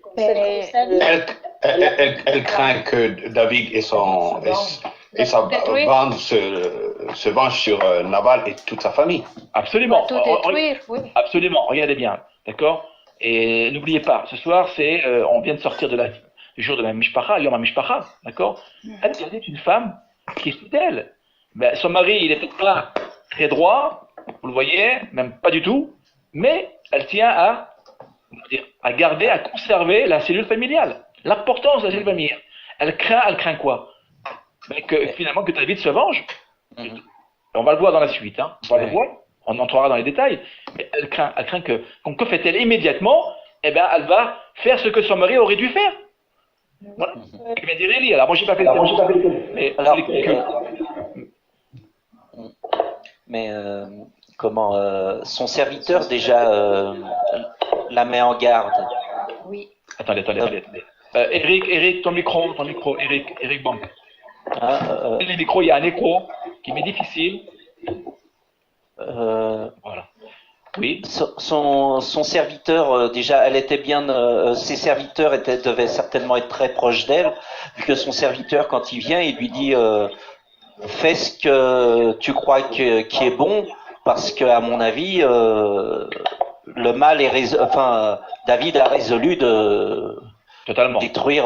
Elle craint que David et sa bande se vengent sur Naval et toute sa famille. Absolument. Tout détruire, oui. Absolument. Regardez bien, d'accord? Et n'oubliez pas, ce soir, on vient de sortir du jour de la Mishpacha, Yom HaMishpacha, d'accord? Elle est une femme qui est fidèle. Son mari, il est peut-être pas très droit, vous le voyez, même pas du tout, mais elle tient à garder, à conserver la cellule familiale. L'importance de la cellule familiale. Elle craint quoi? Finalement, que David se venge. On va le voir dans la suite, hein. On va le voir, on entrera dans les détails, mais elle craint que fait-elle immédiatement? Eh bien, elle va faire ce que son mari aurait dû faire. Voilà. Je viens de dire Elie. Alors, moi, j'ai pas fait mais son serviteur déjà la met en garde. Oui. Attendez. Eric, ton micro, Eric Bank. Les micros, il y a un écho qui m'est difficile. Voilà. Oui. Son serviteur, déjà, elle était bien. Ses serviteurs devaient certainement être très proches d'elle, vu que son serviteur, quand il vient, il lui dit fais ce que tu crois qui est bon, parce que à mon avis, le mal David a résolu de Totalement. détruire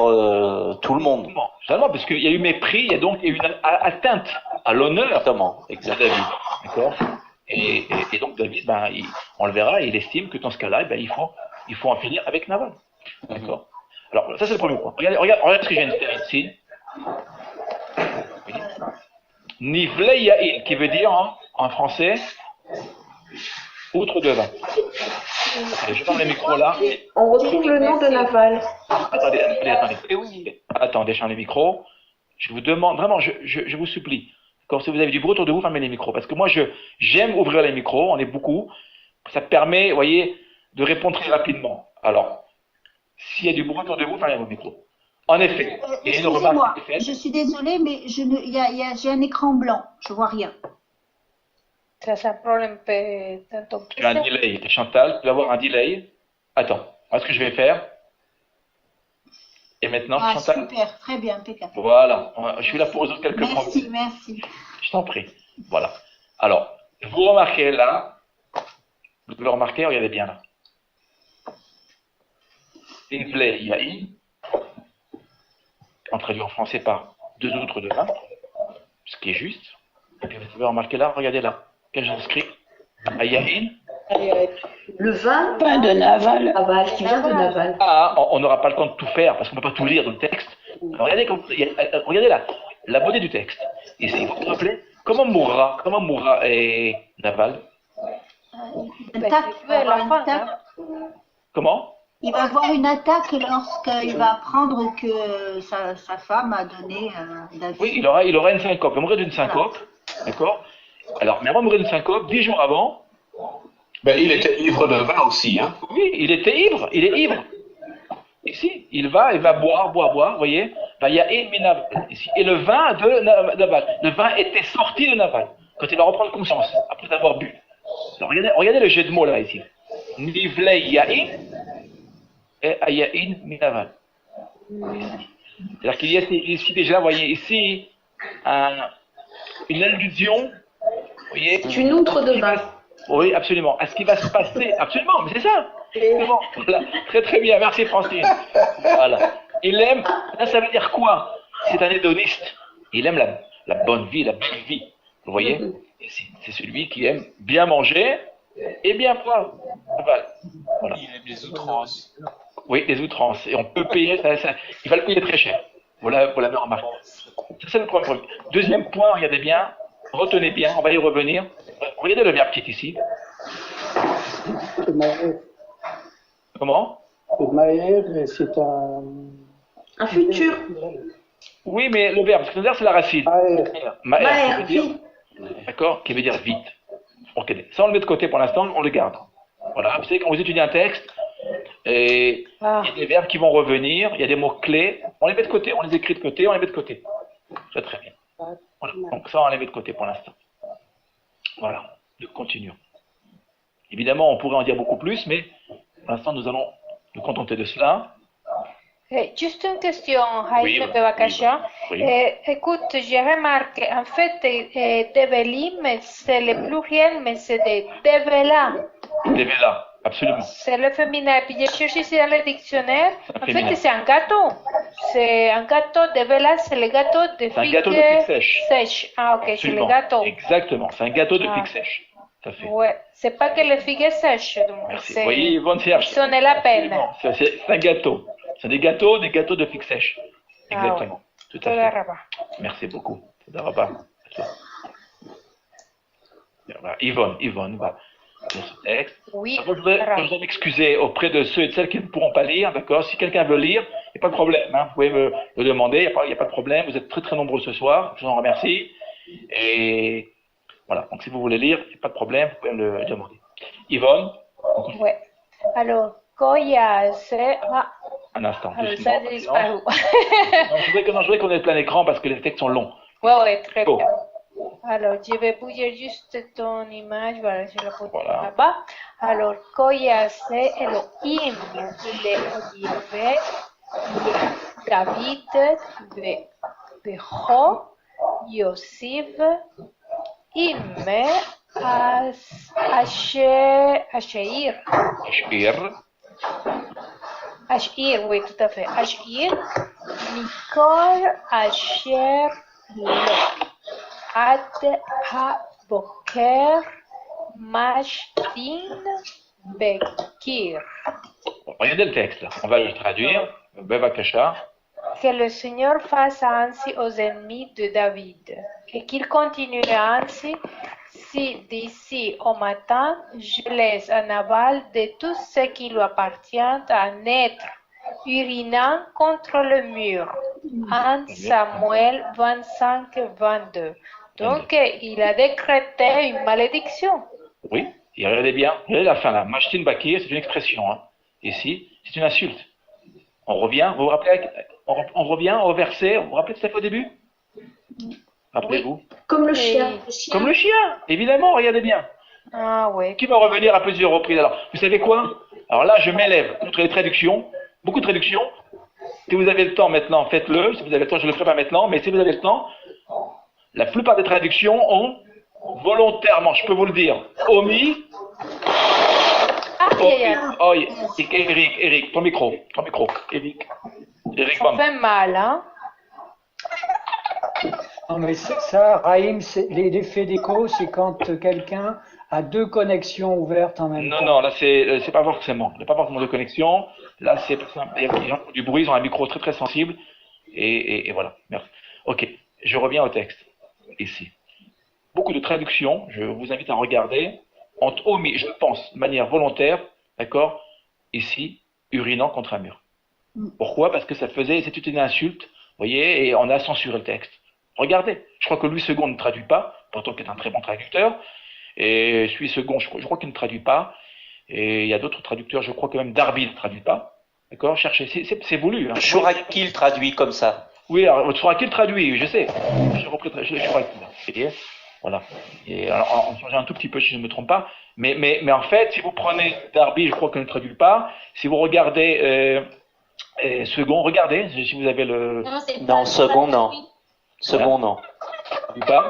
tout le monde. Totalement, parce qu'il y a eu mépris, il y a donc une atteinte à l'honneur de David. D'accord. Et donc David, on le verra, il estime que dans ce cas-là, il faut en finir avec Naval. D'accord. Alors, ça c'est le premier point. Regarde ce que je viens de faire ici. Nivlei Yaïl, qui veut dire en français outre de vin. Allez, je ferme le micro là. On retrouve le nom de Naval. Attendez. Attendez, je ferme les micros. Je vous demande, vraiment, je vous supplie. Quand si vous avez du bruit autour de vous, fermez les micros. Parce que moi, j'aime ouvrir les micros, on est beaucoup. Ça permet, vous voyez, de répondre très rapidement. Alors, s'il y a du bruit autour de vous, fermez vos micros. En effet, il y a une remarque qui est faite. Je suis désolée, mais j'ai un écran blanc, je vois rien. Ça, c'est un problème dans ton Tu as un delay. Chantal, tu vas avoir un delay. Attends, voilà ce que je vais faire. Et maintenant, Ah, Chantal. super, très bien, impeccable. Voilà, je suis là pour résoudre quelques problèmes. Merci. Je t'en prie. Voilà. Alors, vous remarquez là, vous le remarquez, regardez bien là. Nivlei Yaïl, en traduit en français par 2 outres de vin, ce qui est juste. Et puis vous pouvez remarquer là, regardez là. Quel j'inscris Yaïl. Le vin de Naval. qui vient de Naval. Ah, on n'aura pas le temps de tout faire parce qu'on ne peut pas tout lire dans le texte. Alors, regardez là, la beauté du texte. Ici, vous vous rappelez comment mourra Naval? Comment? Il va avoir une attaque lorsqu'il va apprendre que sa femme a donné David. Oui, il aura une syncope. Il va mourir d'une syncope. D'accord. Alors, mais avant de mourir d'une syncope, 10 jours avant. Il était ivre de vin aussi, hein. Oui, il était ivre. Il est ivre. Ici, il va boire, vous voyez. Il y a Naval ici. Et le vin de Naval. Le vin était sorti de Naval. Quand il va reprendre conscience, après avoir bu. Alors, regardez le jeu de mots là, ici. Nivlei Yaïn et Ayaïn Minaval. C'est-à-dire qu'il y a ici déjà, vous voyez, ici, une allusion, vous voyez. C'est une outre de vin. Oui, absolument. À ce qui va se passer, absolument, mais c'est ça. Bon, voilà. Très très bien, merci Francine. Voilà. Il aime, là ça veut dire quoi? C'est un hédoniste. Il aime la bonne vie, la belle vie. Vous voyez? C'est celui qui aime bien manger et bien boire. Voilà. Il aime les outrances. Oui, les outrances. Et on peut payer, il va le payer très cher. Vous l'avez remarqué. Ça, c'est le premier. Deuxième point, regardez bien, retenez bien, on va y revenir. Regardez le verbe qui est ici. Comment? Maher, c'est un futur. Oui, mais le verbe, c'est la racine. Maher, qui veut dire, d'accord, qui veut dire vite. Ok, ça on le met de côté pour l'instant, on le garde. Voilà, vous savez, quand vous étudiez un texte, et il y a des verbes qui vont revenir, il y a des mots clés, on les met de côté, on les écrit de côté, on les met de côté. C'est très bien. Voilà. Donc ça, on les met de côté pour l'instant. Voilà, nous continuons. Évidemment, on pourrait en dire beaucoup plus, mais pour l'instant, nous allons nous contenter de cela. Juste une question, Jaime Bevakasha. Écoute, j'ai remarqué, en fait, Develim, c'est le pluriel, mais c'est de Devela. Devela, absolument. C'est le féminin. Puis j'ai cherché ici dans le dictionnaire. En fait, c'est un gâteau. C'est un gâteau. Devela, c'est le gâteau de figues. C'est un gâteau de figues sèches. Ah, ok, c'est le gâteau. Exactement, c'est un gâteau de figues sèches. Ça fait. Ouais, c'est pas que les figues sèches. Merci. Vous voyez, Yvonne cherche. Ça en est la peine. C'est un gâteau. C'est des gâteaux de figues sèches. Exactement. Tout à fait. Merci beaucoup. Yvonne va lire ce texte. Oui. Je voudrais m'excuser auprès de ceux et de celles qui ne pourront pas lire, d'accord? Si quelqu'un veut lire, il n'y a pas de problème. Hein. Vous pouvez me le demander, il n'y a pas de problème. Vous êtes très très nombreux ce soir, je vous en remercie. Et voilà, donc si vous voulez lire, il n'y a pas de problème, vous pouvez me le demander. Yvonne? Oui. Alors, Goya, c'est... Un instant. Alors, ça a disparu. Je voudrais qu'on ait plein écran parce que les textes sont longs. Oui, très bien. Alors, je vais bouger juste ton image, voilà, je la pose là-bas. Alors, Goya, c'est Elohim, il est Odivé, David, Becho, Yosif, Imme, Ashir. Ashir, oui, tout à fait. Ashir, Nicole, Asher, Lot, Ad, Boker, Mashdin, Bekir. Regardez le texte, là. On va le traduire. Bevakasha. Que le Seigneur fasse ainsi aux ennemis de David, et qu'il continue ainsi si d'ici au matin je laisse un aval de tout ce qui lui appartient en être urinant contre le mur. 1 Samuel 25-22. Donc il a décrété une malédiction. Oui, et regardez bien, regardez la fin là. Mashtin Bakir, c'est une expression. Hein. Ici, c'est une insulte. On revient, vous vous rappelez, on revient au verset, vous vous rappelez tout à fait au début? Rappelez-vous. Oui, comme le chien. Comme le chien, évidemment, regardez bien. Ah oui. Qui va revenir à plusieurs reprises. Alors, vous savez quoi? Alors là, je m'élève contre les traductions, beaucoup de traductions. Si vous avez le temps maintenant, faites-le. Si vous avez le temps, je ne le ferai pas maintenant, mais si vous avez le temps, la plupart des traductions ont volontairement, je peux vous le dire, omis. Oh, Eric, ton micro, Eric, ça fait mal, hein? Non, mais ça, Raïm, l'effet d'écho, c'est quand quelqu'un a deux connexions ouvertes en même temps. Non, là, c'est pas forcément. Il n'y a pas forcément de connexion. Là, c'est il y a du bruit, ils ont un micro très très sensible. Et voilà, merci. Ok, je reviens au texte, ici. Beaucoup de traductions, je vous invite à regarder, ont omis, je pense, de manière volontaire, d'accord, ici, urinant contre un mur. Pourquoi? Parce que c'était une insulte, vous voyez, et on a censuré le texte. Regardez, je crois que Louis II ne traduit pas, pourtant qu'il est un très bon traducteur, et Louis II, je crois qu'il ne traduit pas, et il y a d'autres traducteurs, je crois que même Darby ne traduit pas, d'accord, cherchez, c'est voulu. Hein. Chouraki le traduit comme ça. Oui, alors Chouraki le traduit, je sais, je reprends Chouraki, voilà, et alors, on change un tout petit peu si je ne me trompe pas, mais en fait, si vous prenez Darby, je crois qu'il ne traduit pas, si vous regardez Second, regardez, si vous avez le... Non, Second, non. Second, non. Pas.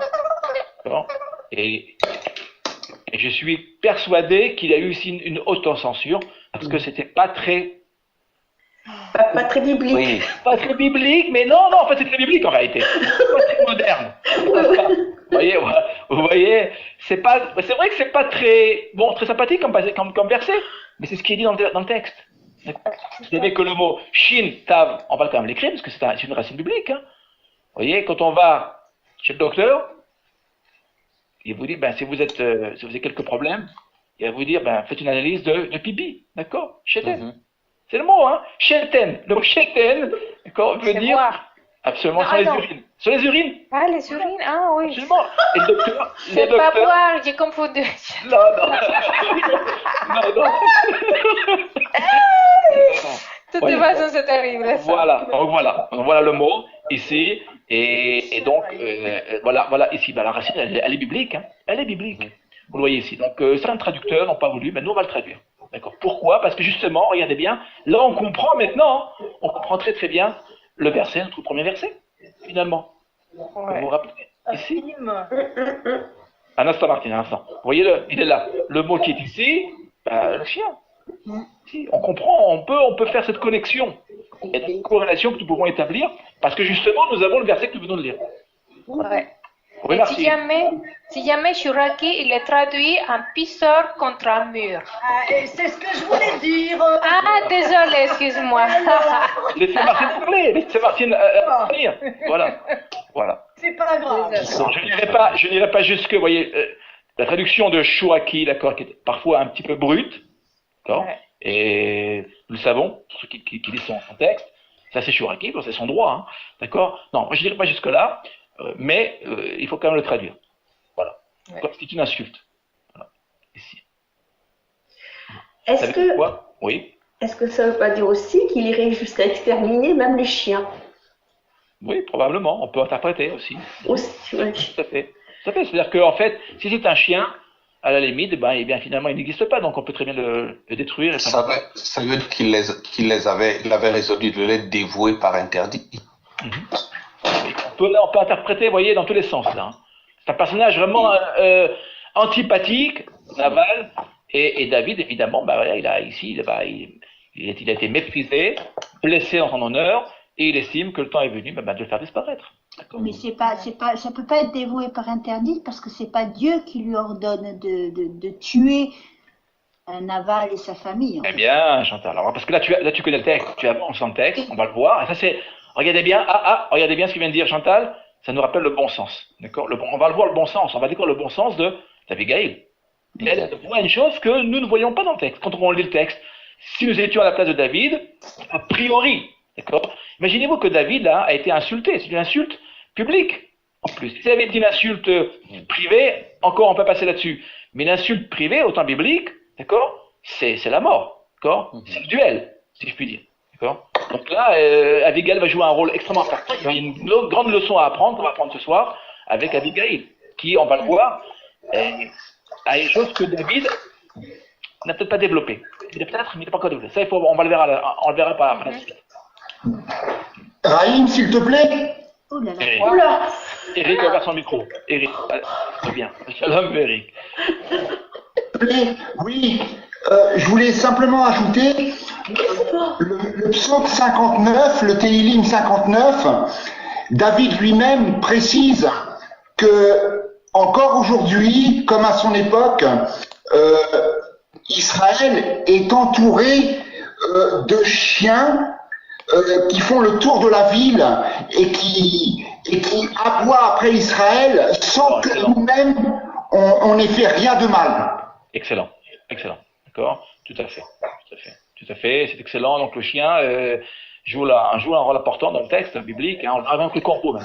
Bon. Et je suis persuadé qu'il y a eu aussi une autocensure, parce que c'était pas très... Pas très biblique. Oui. Pas très biblique, mais non, en fait c'est très biblique en réalité. C'est pas très moderne. Vous voyez, c'est vrai que c'est pas très, bon, très sympathique comme verset, mais c'est ce qui est dit dans le texte. Vous savez que le mot shin, tav, on va quand même l'écrire parce que c'est une racine biblique. Hein. Vous voyez, quand on va chez le docteur, il vous dit, si vous avez quelques problèmes, il va vous dire, faites une analyse de pipi, d'accord? Sheten. C'est le mot, hein? Sheten. Le mot sheten, d'accord, veut dire absolument sur les urines. Sur les urines? Ah, les urines, ah oui. Absolument. Et le docteur. C'est pas boire, j'ai confondu. Non. De toute façon, c'est terrible. Ça. Voilà le mot ici, et donc voilà ici, la racine elle est biblique, hein, elle est biblique. Vous le voyez ici. Donc certains traducteurs n'ont pas voulu, mais nous on va le traduire. D'accord. Pourquoi? Parce que justement, regardez bien, là on comprend maintenant, on comprend très très bien le verset, notre premier verset, finalement. Ouais. Vous vous rappelez ici? Un instant, Martine, un instant. Vous voyez il est là. Le mot qui est ici, le chien. Si, on comprend, on peut faire cette connexion. Il y a une corrélation que nous pouvons établir parce que justement nous avons le verset que nous venons de lire. Ouais. Oui, si jamais Chouraki, il est traduit en pisseur contre un mur. C'est ce que je voulais dire. Ah, désolé, excuse-moi. Laissez Martine parler, laissez Martine lire. Voilà. C'est pas grave. Je n'irai pas jusque, vous voyez, la traduction de Chouraki, d'accord, qui est parfois un petit peu brute, d'accord, et nous le savons, pour ceux qui lisent son texte, ça c'est Chouraki, c'est son droit, hein, d'accord. Non, moi je n'irai pas jusque-là. Mais il faut quand même le traduire. Voilà. Comme c'est une insulte. Voilà. Ici. Est-ce que, oui. Est-ce que ça ne veut pas dire aussi qu'il irait jusqu'à exterminer même les chiens? Oui, probablement. On peut interpréter aussi. Aussi, oui. Tout à fait. C'est-à-dire qu'en fait, si c'est un chien, à la limite, finalement, il n'existe pas, donc on peut très bien le détruire. Ça veut dire qu'il avait résolu de les dévouer par interdit. On peut interpréter, vous voyez, dans tous les sens. Là, hein. C'est un personnage vraiment antipathique, Naval, et David, évidemment, bah, voilà, il a été méprisé, blessé en son honneur, et il estime que le temps est venu de le faire disparaître. Mais ça peut pas être dévoué par interdit parce que c'est pas Dieu qui lui ordonne de tuer Naval et sa famille. Eh bien, Chantal, alors, parce que là tu connais le texte, tu avances dans le texte, on va le voir, et ça c'est, regardez bien ce qu'il vient de dire Chantal, ça nous rappelle le bon sens, d'accord, on va le voir le bon sens, on va découvrir le bon sens d'Abigail. Elle voit une chose que nous ne voyons pas dans le texte. Quand on lit le texte, si nous étions à la place de David, a priori, d'accord, imaginez-vous que David là, a été insulté, c'est une insulte publique, en plus. Si ça avait été une insulte privée, encore on peut passer là-dessus, mais une insulte privée, au temps biblique, d'accord, c'est la mort, d'accord, c'est le duel, si je puis dire, d'accord. Donc là, Abigail va jouer un rôle extrêmement important, il y a une grande leçon à apprendre, qu'on va apprendre ce soir, avec Abigail, qui, on va le voir, a une chose que David n'a peut-être pas développée. Il est peut-être, mais il n'est pas encore développé. Ça, on le verra par la suite. Raïm, s'il te plaît. Eric. Oula. Eric, ouvre son micro. Eric, très bien. Shalom, Eric. Oui, je voulais simplement ajouter le psaume 59, le Téhilim 59. David lui-même précise que encore aujourd'hui, comme à son époque, Israël est entouré de chiens qui font le tour de la ville et qui aboient après Israël sans que nous-mêmes on n'ait fait rien de mal. Excellent, d'accord, tout à fait, c'est excellent. Donc le chien joue un rôle important dans le texte biblique. Hein. On a même les corbeaux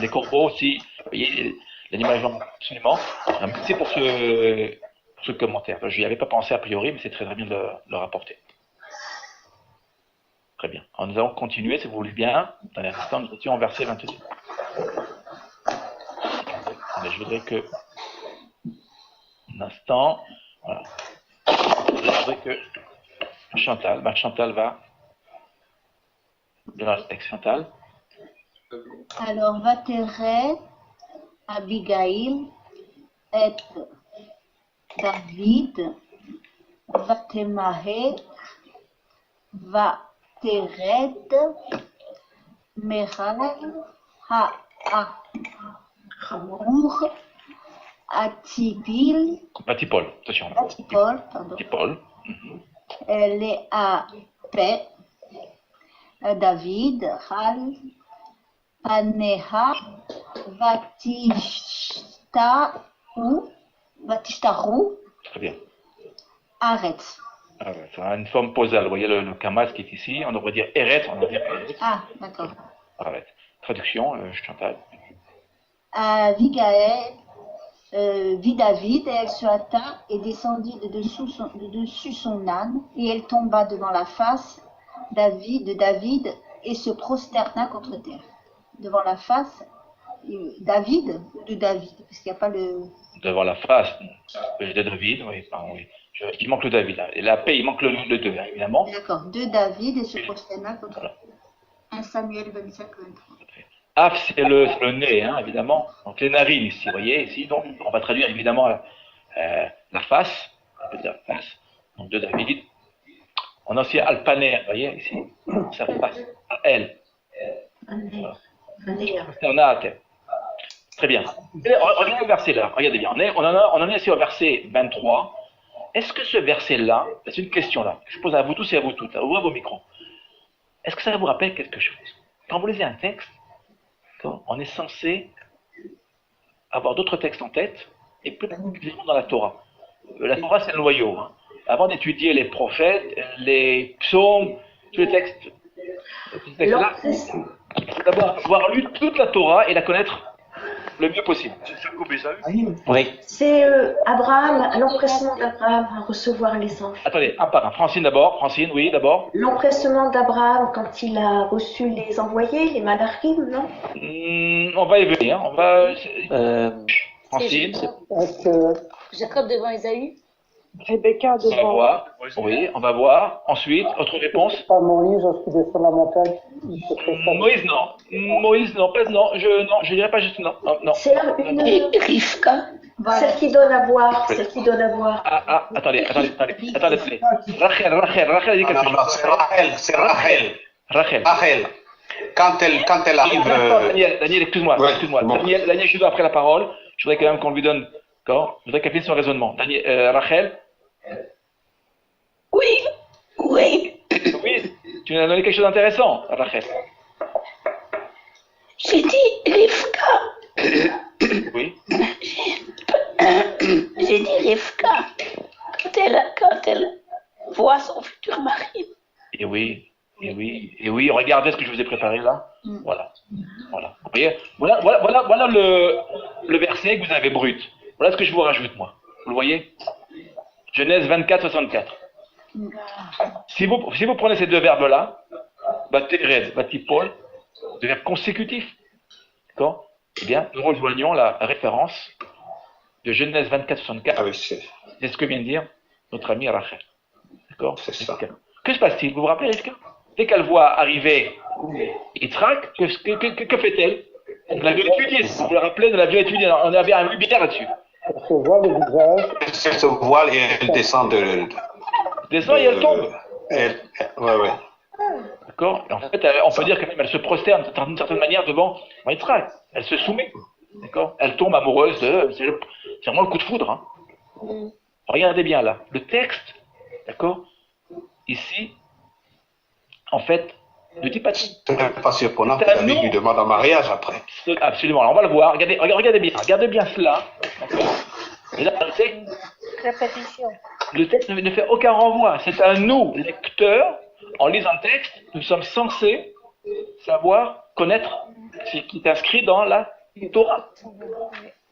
aussi. Vous voyez, l'animal absolument. Merci pour ce commentaire. Je n'y avais pas pensé a priori, mais c'est très bien de le rapporter. Très bien. Alors, nous allons continuer, si vous voulez bien. Dans l'instant, nous étions en verset 22. Mais je voudrais que... Un instant. Voilà. Je voudrais que Chantal va... Dans le texte, Chantal. Alors, Vateret, Abigail, et David, Vatemahe, Vateret, Meral, Ha'amur, Atipil, Atipol, attention. Atipol, pardon. Atipol. Léa P, David, Hal, Paneha, Vatishtaru, Très bien. Aretz. Alors, ça a une forme posale. Vous voyez le kamas qui est ici. On devrait dire Eret, on devrait dire Eret. Ah, d'accord. Aret. Traduction, Chantal. Abigail vit David et elle se hâta et descendit de dessus son âne et elle tomba devant la face de David et se prosterna contre terre. Devant la face David ou de David, parce qu'il n'y a pas le... Devant la face de David, oui, pardon, oui. Il manque le David. Là. Et la paix, il manque le 2, évidemment. D'accord, de David et se prosterna contre terre. 1 Samuel 25, 23. Af, c'est le nez, hein, évidemment. Donc les narines ici, vous voyez, ici. Donc on va traduire évidemment la face. On peut dire la face. Donc de David. On a aussi Alpaner, vous voyez, ici. Ça face. Elle. Très bien. Regardez le verset là. Regardez bien. On en est ici au verset 23. Est-ce que ce verset-là, c'est une question là, je pose à vous tous et à vous toutes, ouvrez vos micros. Est-ce que ça vous rappelle quelque chose? Quand vous lisez un texte, on est censé avoir d'autres textes en tête, et plus particulièrement dans la Torah. La Torah, c'est le noyau. Hein. Avant d'étudier les prophètes, les psaumes, tous les textes là, il faut d'abord avoir lu toute la Torah et la connaître le mieux possible. Oui. C'est Abraham, l'empressement d'Abraham à recevoir les anges. Attendez, un par un. Francine d'abord. Francine, oui, d'abord. L'empressement d'Abraham quand il a reçu les envoyés, les malachim, non? On va y venir. Francine. Jacob devant Ésaü. Rebecca On va devant. voir. Oui, on va voir. Ensuite, autre réponse. Pas Moïse lorsqu'il descend la montagne, il se fait ça. Moïse, non. Moïse, non, pas, non, je dirais pas juste non. Non, non. C'est une Rivka. celle qui donne à voir, celle qui donne à voir. Ah, attendez. Rachel a dit quelque chose. Non, c'est Rachel. Rachel. Quand elle arrive. Daniel, excuse-moi. Bon. Daniel, je dois après la parole. Je voudrais quand même qu'on lui donne. D'accord. Je voudrais qu'elle finisse son raisonnement. Daniel, Rachel. Oui. Oui, tu nous as donné quelque chose d'intéressant, Rachel. J'ai dit Rivka. Oui. J'ai dit Rivka. Quand elle voit son futur mari. Et oui, regardez ce que je vous ai préparé là. Voilà. Vous voyez, voilà le verset que vous avez brut. Voilà ce que je vous rajoute, moi. Vous le voyez? Genèse 24, 64. Si vous prenez ces deux verbes-là, Batered, Batipol, deux verbes consécutifs, d'accord? Eh bien, nous rejoignons la référence de Genèse 24, 64. Ah oui, c'est ce que vient de dire notre ami Rachel. D'accord? C'est ça. Que se passe-t-il? Vous vous rappelez, Rivka? Dès qu'elle voit arriver Yitzhak, que fait-elle? On l'avait étudié, si vous vous rappelez, on l'avait étudié, on avait un webinaire là-dessus. Elle se voile le visage. Elle se voile et elle descend de. Descend et elle tombe. Ouais. D'accord? Et en fait, on peut dire qu'elle se prosterne d'une certaine manière devant Yitzhak. Elle se soumet. D'accord? Elle tombe amoureuse de. C'est vraiment le coup de foudre. Hein. Regardez bien là. Le texte, d'accord? Ici, en fait, ne dit pas tout. C'est pas surprenant que David lui demande en mariage après. Absolument. Alors, on va le voir. Regardez bien cela. Et là, Répétition. le texte ne fait aucun renvoi. C'est à nous, lecteurs, en lisant le texte, nous sommes censés savoir, connaître ce qui est inscrit dans la Torah.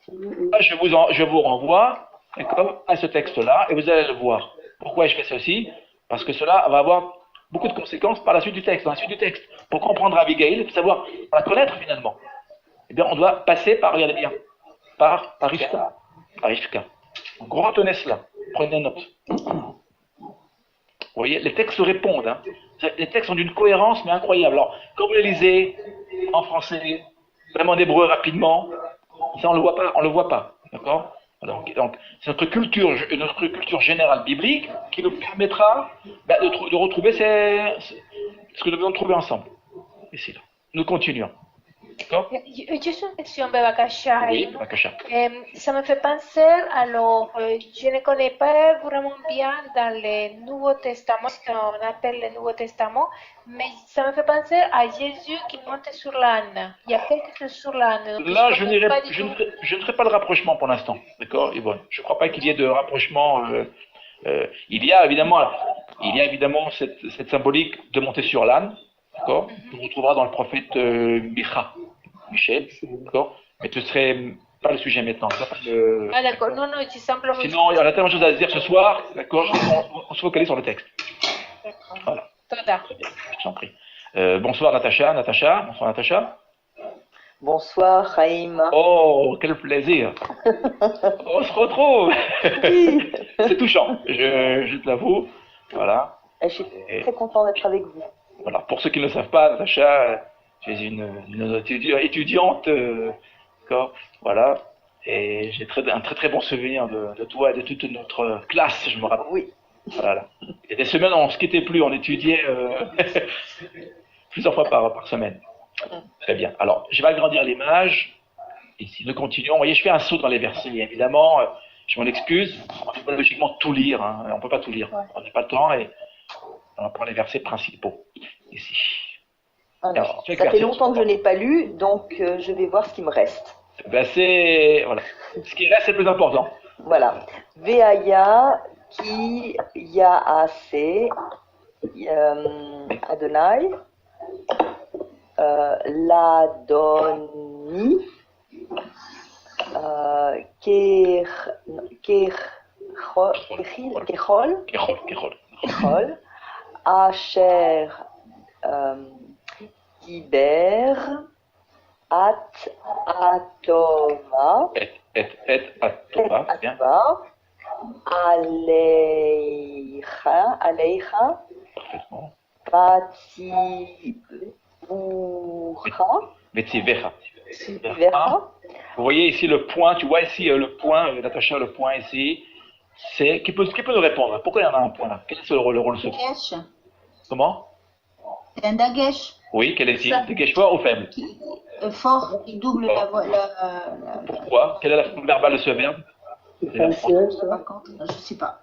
Là, je vous renvoie, d'accord, à ce texte-là, et vous allez le voir. Pourquoi je fais ceci? Parce que cela va avoir beaucoup de conséquences par la suite du texte. Dans la suite du texte, pour comprendre Abigail, il faut savoir, pour la connaître finalement. Eh bien, on doit passer par, regardez bien, par Rivka. Donc, retenez cela, prenez note. Vous voyez, les textes se répondent. Hein. Les textes sont d'une cohérence, mais incroyable. Alors, quand vous les lisez en français, même en hébreu rapidement, ça, on le voit pas. D'accord? Donc, c'est notre culture générale biblique qui nous permettra de retrouver ce que nous devons trouver ensemble. Ici, là. Nous continuons. D'accord? Juste une question, Bebakasha. Oui, Bebakasha. Ça me fait penser, alors, je ne connais pas vraiment bien dans le Nouveau Testament, ce qu'on appelle le Nouveau Testament, mais ça me fait penser à Jésus qui monte sur l'âne. Il y a quelque chose sur l'âne. Là, je ne ferai pas le rapprochement pour l'instant. D'accord, Yvonne? Je ne crois pas qu'il y ait de rapprochement. Il y a évidemment cette symbolique de monter sur l'âne. D'accord? On retrouvera dans le prophète Michel, d'accord? Mais ce ne serait pas le sujet maintenant. Ah d'accord, non, c'est simplement... Sinon, il y a tellement de choses à se dire ce soir, d'accord? On se focalise sur le texte. D'accord. Voilà. Toda. Je t'en prie. Bonsoir Natacha. Bonsoir Natacha. Bonsoir Chaim. Oh, quel plaisir. On se retrouve. C'est touchant, je te l'avoue. Voilà. Je suis très content d'être avec vous. Voilà. Pour ceux qui ne le savent pas, Natacha, tu es une étudiante, voilà, et j'ai un très bon souvenir de toi et de toute notre classe, je me rappelle. Oui. Voilà. Il y a des semaines où on ne se quittait plus, on étudiait plusieurs fois par semaine. Très bien. Alors, je vais agrandir l'image. Ici, nous continuons. Vous voyez, je fais un saut dans les versets, évidemment. Je m'en excuse. On ne peut pas logiquement tout lire. Hein. On ne peut pas tout lire. On n'a pas le temps et on prend les versets principaux. Ici. Alors, ça fait longtemps que je n'ai pas lu, donc je vais voir ce qui me reste. Ben voilà. Ce qui reste, c'est le plus important. Voilà. Veaya ki yaase Adonai l'Adoni Kechol Asher Diber Atova Atova, bien. Aleija, Vetzivecha. Vecha. Vous voyez ici le point, tu vois ici le point, Natacha, le point ici. C'est qui peut nous répondre? Pourquoi il y en a un point là? Quel est le rôle Dagesh. Comment? C'est un dagesh. Oui, quel est-il? Dagesh fort ou faible? Fort, qui double la voix. Pourquoi? Quelle est la forme verbale de ce verbe? C'est un ciel, ça. Je sais pas.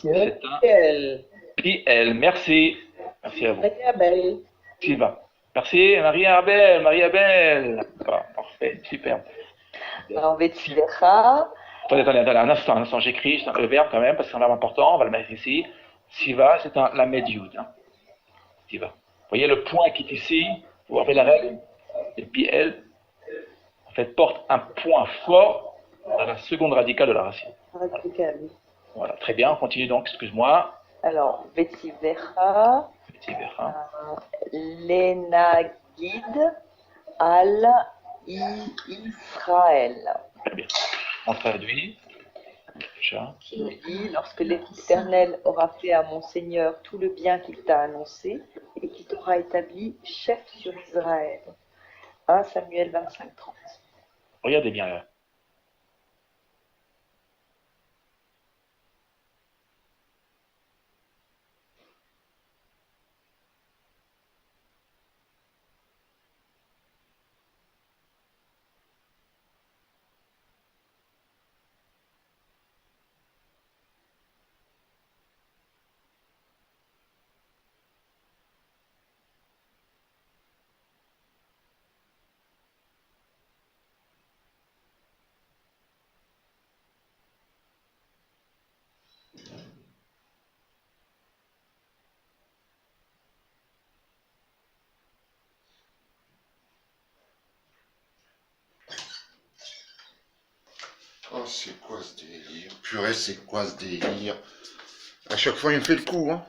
C'est un Piel. Merci. Merci à vous. Marie-Abel. Sylvain. Merci, Marie-Abel. Ah, parfait, super. Alors, Vetzivecha. Attendez, un instant, j'écris le verbe quand même, parce que c'est un verbe important, on va le mettre ici. Siva, c'est la médioute. Hein. Siva. Vous voyez le point qui est ici, vous rappelez la règle? Et puis elle, en fait, porte un point fort à la seconde radicale de la racine. Radical, oui. Voilà, très bien, on continue donc, excuse-moi. Alors, Vetzivecha. Lenagid al Israël. Très bien. On traduit. Qui dit, lorsque l'Éternel aura fait à mon Seigneur tout le bien qu'il t'a annoncé et qu'il t'aura établi chef sur Israël. 1 Samuel 25-30. Regardez bien là. Oh, c'est quoi ce délire? Purée, c'est quoi ce délire? À chaque fois, il me fait le coup, hein.